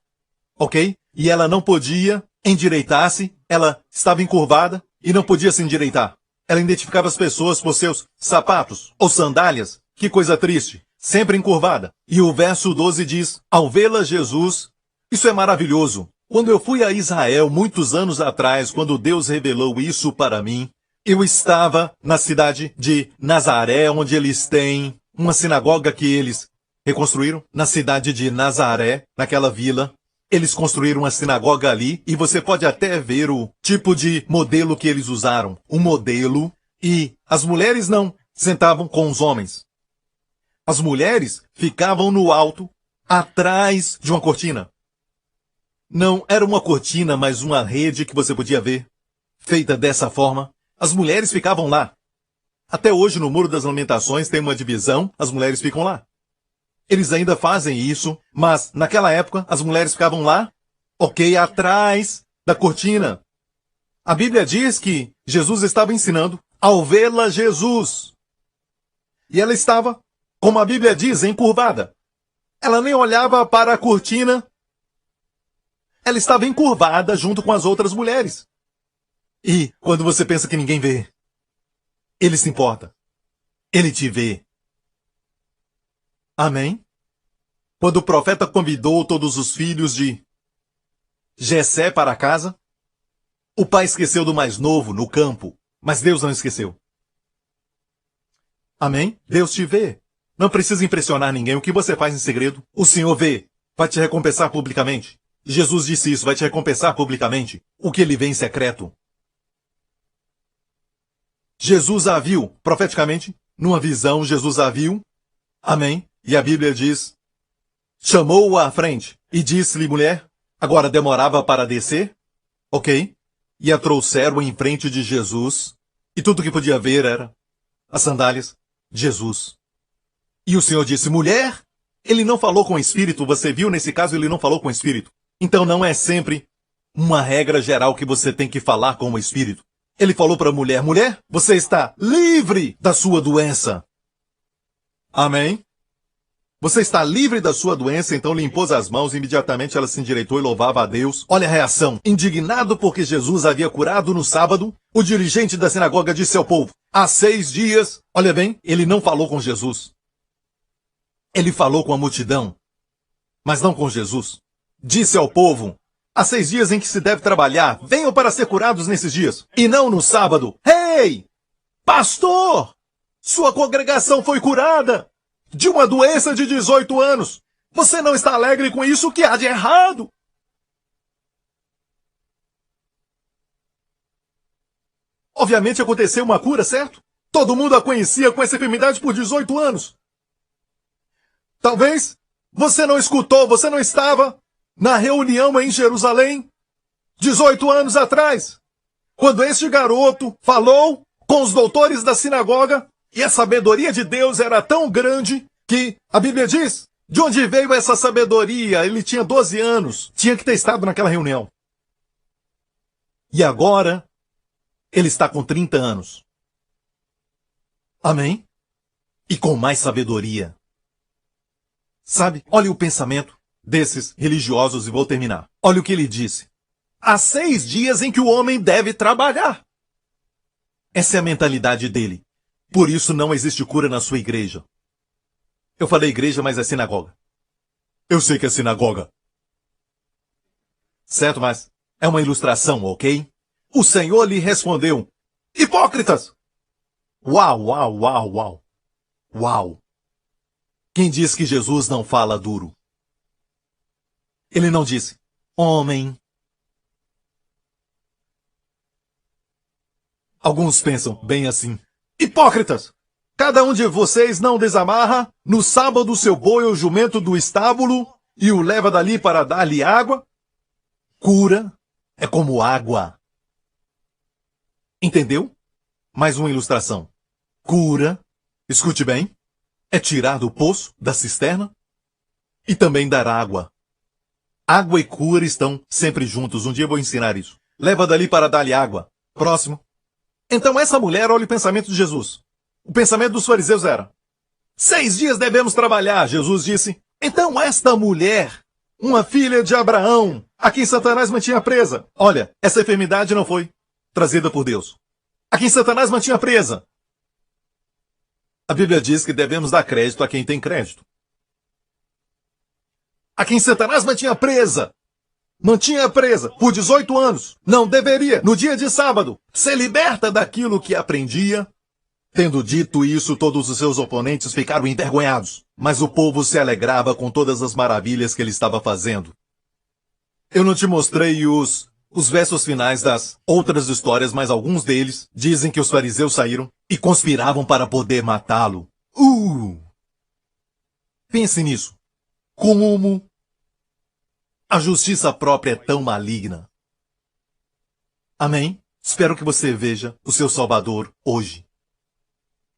Ok? E ela não podia endireitar-se, ela estava encurvada e não podia se endireitar. Ela identificava as pessoas por seus sapatos ou sandálias. Que coisa triste. Sempre encurvada. E o verso 12 diz, ao vê-la Jesus, isso é maravilhoso. Quando eu fui a Israel, muitos anos atrás, quando Deus revelou isso para mim, eu estava na cidade de Nazaré, onde eles têm uma sinagoga que eles reconstruíram. Na cidade de Nazaré, naquela vila, eles construíram uma sinagoga ali, e você pode até ver o tipo de modelo que eles usaram. Um modelo, e as mulheres não sentavam com os homens. As mulheres ficavam no alto, atrás de uma cortina. Não era uma cortina, mas uma rede que você podia ver, feita dessa forma. As mulheres ficavam lá. Até hoje, no Muro das Lamentações, tem uma divisão, as mulheres ficam lá. Eles ainda fazem isso, mas naquela época, as mulheres ficavam lá, ok, atrás da cortina. A Bíblia diz que Jesus estava ensinando ao vê-la Jesus. E ela estava, como a Bíblia diz, encurvada. Ela nem olhava para a cortina. Ela estava encurvada junto com as outras mulheres. E quando você pensa que ninguém vê, ele se importa. Ele te vê. Amém? Quando o profeta convidou todos os filhos de Jessé para casa, o pai esqueceu do mais novo no campo, mas Deus não esqueceu. Amém? Deus te vê. Não precisa impressionar ninguém. O que você faz em segredo, o Senhor vê. Vai te recompensar publicamente. Jesus disse isso, vai te recompensar publicamente. O que ele vê em secreto. Jesus a viu, profeticamente, numa visão, Jesus a viu. Amém? E a Bíblia diz, chamou-a à frente e disse-lhe, mulher, agora demorava para descer? Ok? E a trouxeram em frente de Jesus. E tudo que podia ver era as sandálias de Jesus. E o Senhor disse, mulher, ele não falou com o Espírito, você viu, nesse caso ele não falou com o Espírito. Então não é sempre uma regra geral que você tem que falar com o Espírito. Ele falou para a mulher, mulher, você está livre da sua doença. Amém? Você está livre da sua doença, então lhe impôs as mãos, imediatamente ela se endireitou e louvava a Deus. Olha a reação. Indignado porque Jesus havia curado no sábado, o dirigente da sinagoga disse ao povo, há 6 dias, olha bem, ele não falou com Jesus. Ele falou com a multidão, mas não com Jesus. Disse ao povo, Há 6 dias em que se deve trabalhar. Venham para ser curados nesses dias. E não no sábado. Ei! Pastor! Sua congregação foi curada de uma doença de 18 anos. Você não está alegre com isso? O que há de errado? Obviamente aconteceu uma cura, certo? Todo mundo a conhecia com essa enfermidade por 18 anos. Talvez você não escutou, você não estava na reunião em Jerusalém 18 anos atrás, quando este garoto falou com os doutores da sinagoga e a sabedoria de Deus era tão grande que a Bíblia diz, de onde veio essa sabedoria? Ele tinha 12 anos, tinha que ter estado naquela reunião. E agora, ele está com 30 anos. Amém? E com mais sabedoria. Sabe, olha o pensamento desses religiosos e vou terminar. Olha o que ele disse. Há 6 dias em que o homem deve trabalhar. Essa é a mentalidade dele. Por isso não existe cura na sua igreja. Eu falei igreja, mas é sinagoga. Eu sei que é sinagoga. Certo, mas é uma ilustração, ok? O Senhor lhe respondeu, hipócritas! Uau, uau, uau, uau. Uau. Quem diz que Jesus não fala duro? Ele não disse, homem. Alguns pensam bem assim. Hipócritas! Cada um de vocês não desamarra no sábado seu boi ou jumento do estábulo e o leva dali para dar-lhe água? Cura é como água. Entendeu? Mais uma ilustração. Cura, escute bem, é tirar do poço, da cisterna, e também dar água. Água e cura estão sempre juntos. Um dia eu vou ensinar isso. Leva dali para dar-lhe água. Próximo. Então essa mulher olha o pensamento de Jesus. O pensamento dos fariseus era, 6 dias devemos trabalhar. Jesus disse, então esta mulher, uma filha de Abraão, a quem Satanás mantinha presa. Olha, essa enfermidade não foi trazida por Deus. A quem Satanás mantinha presa. A Bíblia diz que devemos dar crédito a quem tem crédito. A quem Satanás mantinha presa por 18 anos, não deveria, no dia de sábado, ser liberta daquilo que aprendia. Tendo dito isso, todos os seus oponentes ficaram envergonhados, mas o povo se alegrava com todas as maravilhas que ele estava fazendo. Eu não te mostrei os versos finais das outras histórias, mas alguns deles dizem que os fariseus saíram e conspiravam para poder matá-lo. Pense nisso. Como a justiça própria é tão maligna. Amém? Espero que você veja o seu Salvador hoje.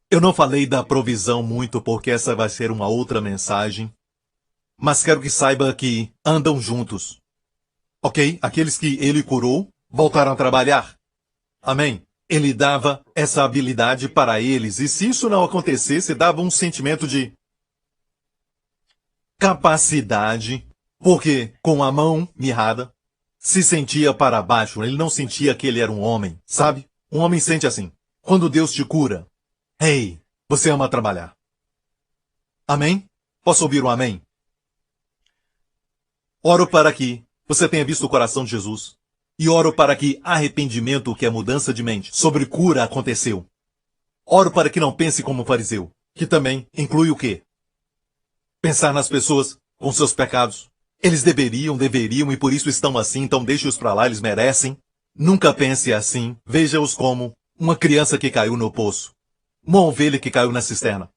Eu não falei da provisão muito porque essa vai ser uma outra mensagem, mas quero que saiba que andam juntos. Ok? Aqueles que ele curou voltaram a trabalhar. Amém? Ele dava essa habilidade para eles e se isso não acontecesse, dava um sentimento de capacidade, porque com a mão mirrada se sentia para baixo, ele não sentia que ele era um homem, sabe? Um homem sente assim, quando Deus te cura. Ei, você ama trabalhar. Amém? Posso ouvir um amém? Oro para que você tenha visto o coração de Jesus. E oro para que arrependimento, que é mudança de mente, sobre cura aconteceu. Oro para que não pense como fariseu, que também inclui o quê? Pensar nas pessoas com seus pecados. Eles deveriam e por isso estão assim, então deixe-os para lá, eles merecem. Nunca pense assim, veja-os como uma criança que caiu no poço. Uma ovelha que caiu na cisterna.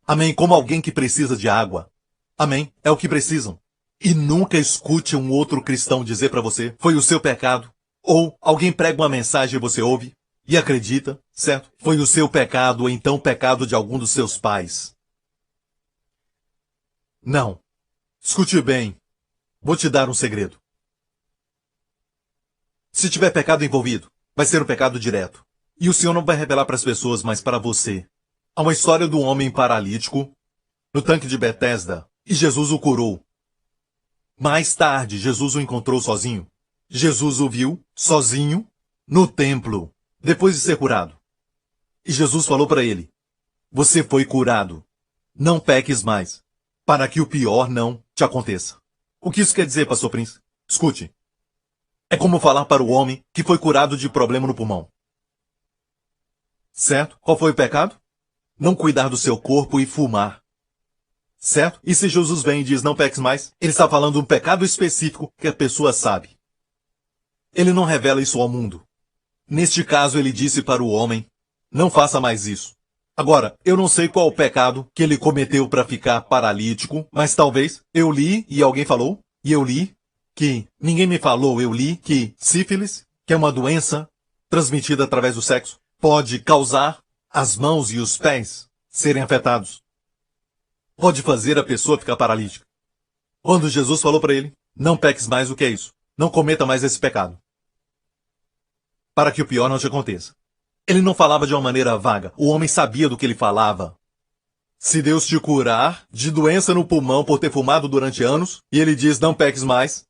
Amém? Como alguém que precisa de água. Amém? É o que precisam. E nunca escute um outro cristão dizer para você, foi o seu pecado. Ou alguém prega uma mensagem e você ouve e acredita, certo? Foi o seu pecado ou então o pecado de algum dos seus pais. Não. Escute bem. Vou te dar um segredo. Se tiver pecado envolvido, vai ser um pecado direto. E o Senhor não vai revelar para as pessoas, mas para você. Há uma história do homem paralítico no tanque de Betesda e Jesus o curou. Mais tarde, Jesus o encontrou sozinho. Jesus o viu sozinho no templo, depois de ser curado. E Jesus falou para ele, você foi curado. Não peques mais, para que o pior não te aconteça. O que isso quer dizer, pastor Prince? Escute. É como falar para o homem que foi curado de problema no pulmão. Certo? Qual foi o pecado? Não cuidar do seu corpo e fumar. Certo? E se Jesus vem e diz não peques mais, ele está falando de um pecado específico que a pessoa sabe. Ele não revela isso ao mundo. Neste caso, ele disse para o homem, não faça mais isso. Agora, eu não sei qual o pecado que ele cometeu para ficar paralítico, mas talvez eu li e alguém falou, e eu li que ninguém me falou, eu li que sífilis, que é uma doença transmitida através do sexo, pode causar as mãos e os pés serem afetados. Pode fazer a pessoa ficar paralítica. Quando Jesus falou para ele, não peques mais, o que é isso? Não cometa mais esse pecado. Para que o pior não te aconteça. Ele não falava de uma maneira vaga. O homem sabia do que ele falava. Se Deus te curar de doença no pulmão por ter fumado durante anos, e ele diz não peques mais,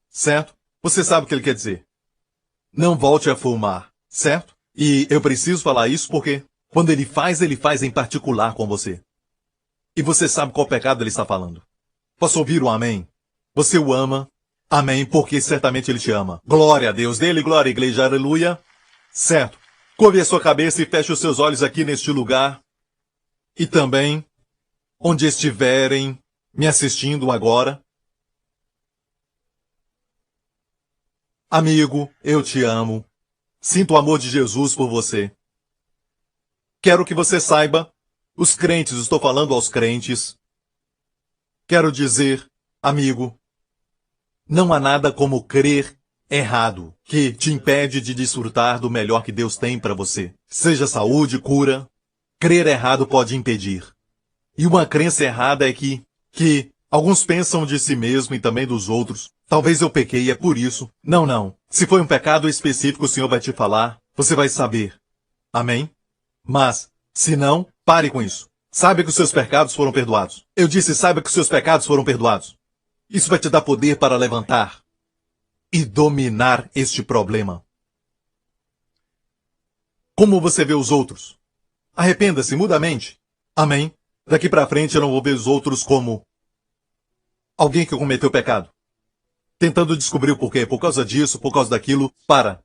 certo? Você sabe o que ele quer dizer. Não volte a fumar, certo? E eu preciso falar isso porque quando ele faz em particular com você. E você sabe qual pecado ele está falando. Posso ouvir um amém? Você o ama. Amém, porque certamente ele te ama. Glória a Deus. Dele, glória, igreja, aleluia. Certo. Curve a sua cabeça e feche os seus olhos aqui neste lugar. E também, onde estiverem me assistindo agora. Amigo, eu te amo. Sinto o amor de Jesus por você. Quero que você saiba, os crentes, estou falando aos crentes. Quero dizer, amigo, não há nada como crer errado que te impede de desfrutar do melhor que Deus tem para você. Seja saúde, cura. Crer errado pode impedir. E uma crença errada é que alguns pensam de si mesmo e também dos outros. Talvez eu pequei, é por isso. Não. Se foi um pecado específico, o Senhor vai te falar. Você vai saber. Amém? Mas, se não, pare com isso. Saiba que os seus pecados foram perdoados. Eu disse, saiba que os seus pecados foram perdoados. Isso vai te dar poder para levantar e dominar este problema. Como você vê os outros? Arrependa-se, muda a mente. Amém? Daqui para frente eu não vou ver os outros como alguém que cometeu pecado. Tentando descobrir o porquê. Por causa disso, por causa daquilo. Para.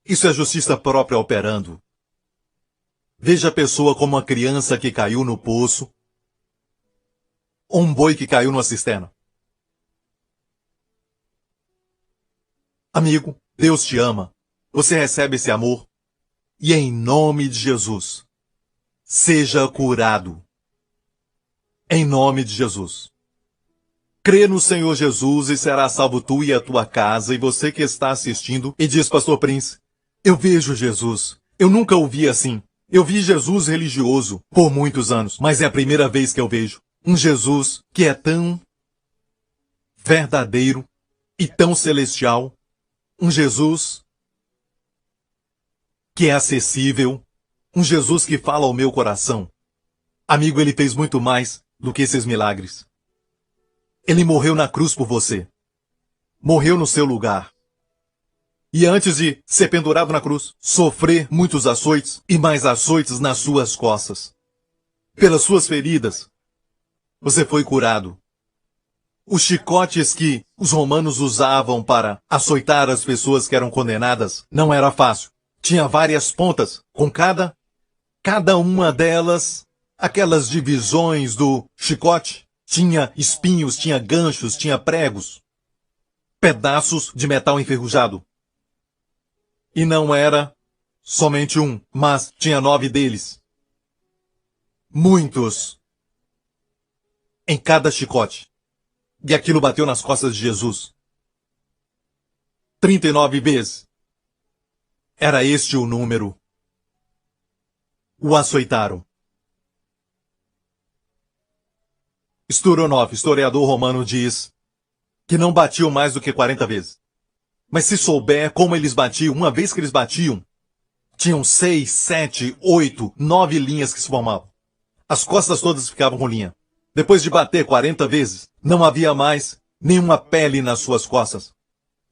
Isso é justiça própria operando. Veja a pessoa como uma criança que caiu no poço. Ou um boi que caiu numa cisterna. Amigo, Deus te ama. Você recebe esse amor. E em nome de Jesus, seja curado. Em nome de Jesus. Crê no Senhor Jesus e será salvo tu e a tua casa. E você que está assistindo e diz, Pastor Prince, eu vejo Jesus. Eu nunca o vi assim. Eu vi Jesus religioso por muitos anos, mas é a primeira vez que eu vejo um Jesus que é tão verdadeiro e tão celestial. Um Jesus que é acessível. Um Jesus que fala ao meu coração. Amigo, ele fez muito mais do que esses milagres. Ele morreu na cruz por você. Morreu no seu lugar. E antes de ser pendurado na cruz, sofrer muitos açoites e mais açoites nas suas costas. Pelas suas feridas, você foi curado. Os chicotes que os romanos usavam para açoitar as pessoas que eram condenadas não era fácil. Tinha várias pontas, com cada uma delas, aquelas divisões do chicote. Tinha espinhos, tinha ganchos, tinha pregos. Pedaços de metal enferrujado. E não era somente um, mas tinha 9 deles. Muitos. Em cada chicote. E aquilo bateu nas costas de Jesus. 39 vezes. Era este o número. O açoitaram. Sturonov, historiador romano, diz que não batiam mais do que 40 vezes. Mas se souber como eles batiam, uma vez que eles batiam, tinham 6, 7, 8, 9 linhas que se formavam. As costas todas ficavam com linha. Depois de bater 40 vezes, não havia mais nenhuma pele nas suas costas.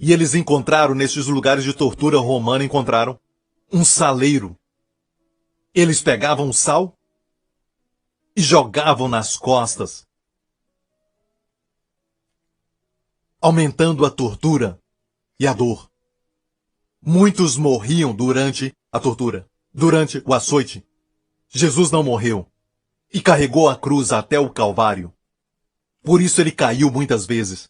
E eles encontraram, nestes lugares de tortura romana, encontraram um saleiro. Eles pegavam sal e jogavam nas costas, aumentando a tortura e a dor. Muitos morriam durante a tortura, durante o açoite. Jesus não morreu e carregou a cruz até o Calvário. Por isso ele caiu muitas vezes.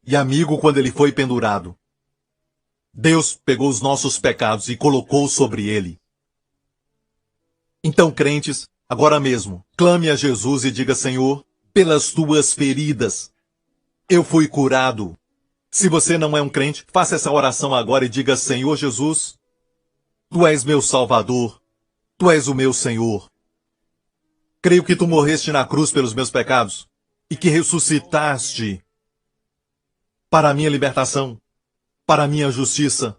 E amigo, quando ele foi pendurado, Deus pegou os nossos pecados e colocou sobre ele. Então, crentes, agora mesmo, clame a Jesus e diga: Senhor, pelas tuas feridas, eu fui curado. Se você não é um crente, faça essa oração agora e diga: Senhor Jesus, tu és meu Salvador, tu és o meu Senhor. Creio que tu morreste na cruz pelos meus pecados e que ressuscitaste para a minha libertação, para a minha justiça.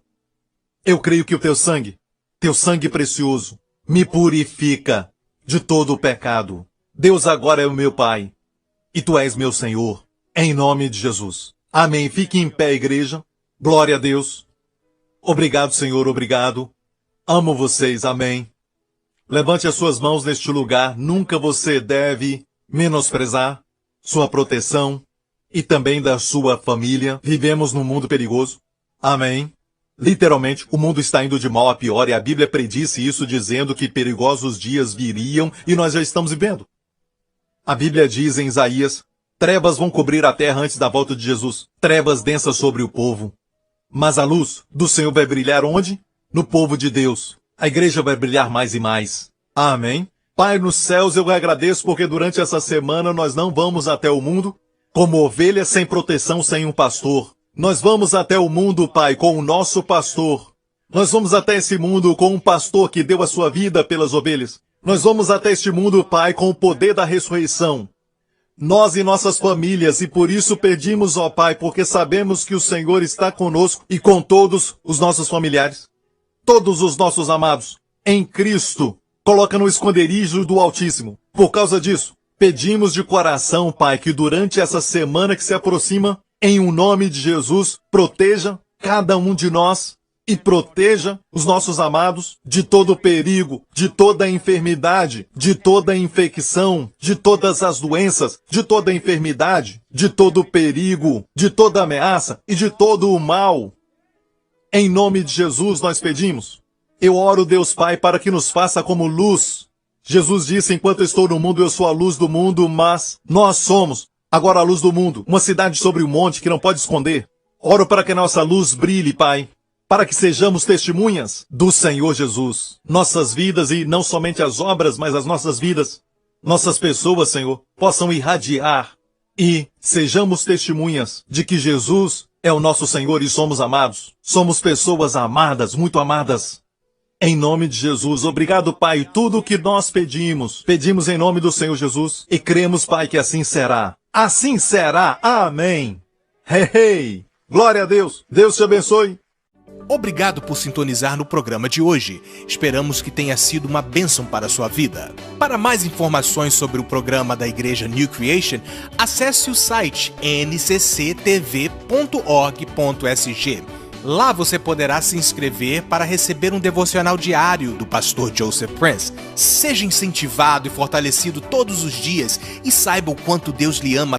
Eu creio que o teu sangue precioso, me purifica de todo o pecado. Deus agora é o meu Pai e tu és meu Senhor, em nome de Jesus. Amém. Fique em pé, igreja. Glória a Deus. Obrigado, Senhor, obrigado. Amo vocês, amém. Levante as suas mãos neste lugar. Nunca você deve menosprezar sua proteção e também da sua família. Vivemos num mundo perigoso. Amém. Literalmente, o mundo está indo de mal a pior e a Bíblia predisse isso dizendo que perigosos dias viriam e nós já estamos vivendo. A Bíblia diz em Isaías: trevas vão cobrir a terra antes da volta de Jesus. Trevas densas sobre o povo. Mas a luz do Senhor vai brilhar onde? No povo de Deus. A igreja vai brilhar mais e mais. Amém. Pai nos céus, eu agradeço porque durante essa semana nós não vamos até o mundo como ovelhas sem proteção, sem um pastor. Nós vamos até o mundo, Pai, com o nosso pastor. Nós vamos até esse mundo com um pastor que deu a sua vida pelas ovelhas. Nós vamos até este mundo, Pai, com o poder da ressurreição. Nós e nossas famílias, e por isso pedimos, ó Pai, porque sabemos que o Senhor está conosco e com todos os nossos familiares, todos os nossos amados, em Cristo. Coloca no esconderijo do Altíssimo. Por causa disso, pedimos de coração, Pai, que durante essa semana que se aproxima, em o nome de Jesus, proteja cada um de nós e proteja os nossos amados de todo perigo, de toda enfermidade, de toda infecção, de todas as doenças, de toda enfermidade, de todo perigo, de toda ameaça e de todo o mal. Em nome de Jesus nós pedimos. Eu oro, Deus Pai, para que nos faça como luz. Jesus disse: enquanto estou no mundo, eu sou a luz do mundo, mas nós somos agora a luz do mundo, uma cidade sobre um monte que não pode esconder. Oro para que nossa luz brilhe, Pai, para que sejamos testemunhas do Senhor Jesus. Nossas vidas, e não somente as obras, mas as nossas vidas, nossas pessoas, Senhor, possam irradiar e sejamos testemunhas de que Jesus é o nosso Senhor e somos amados. Somos pessoas amadas, muito amadas. Em nome de Jesus, obrigado, Pai, tudo o que nós pedimos em nome do Senhor Jesus e cremos, Pai, que assim será. Assim será. Amém. Hey, hey. Glória a Deus. Deus te abençoe. Obrigado por sintonizar no programa de hoje. Esperamos que tenha sido uma bênção para a sua vida. Para mais informações sobre o programa da Igreja New Creation, acesse o site ncctv.org.sg. Lá você poderá se inscrever para receber um devocional diário do pastor Joseph Prince. Seja incentivado e fortalecido todos os dias e saiba o quanto Deus lhe ama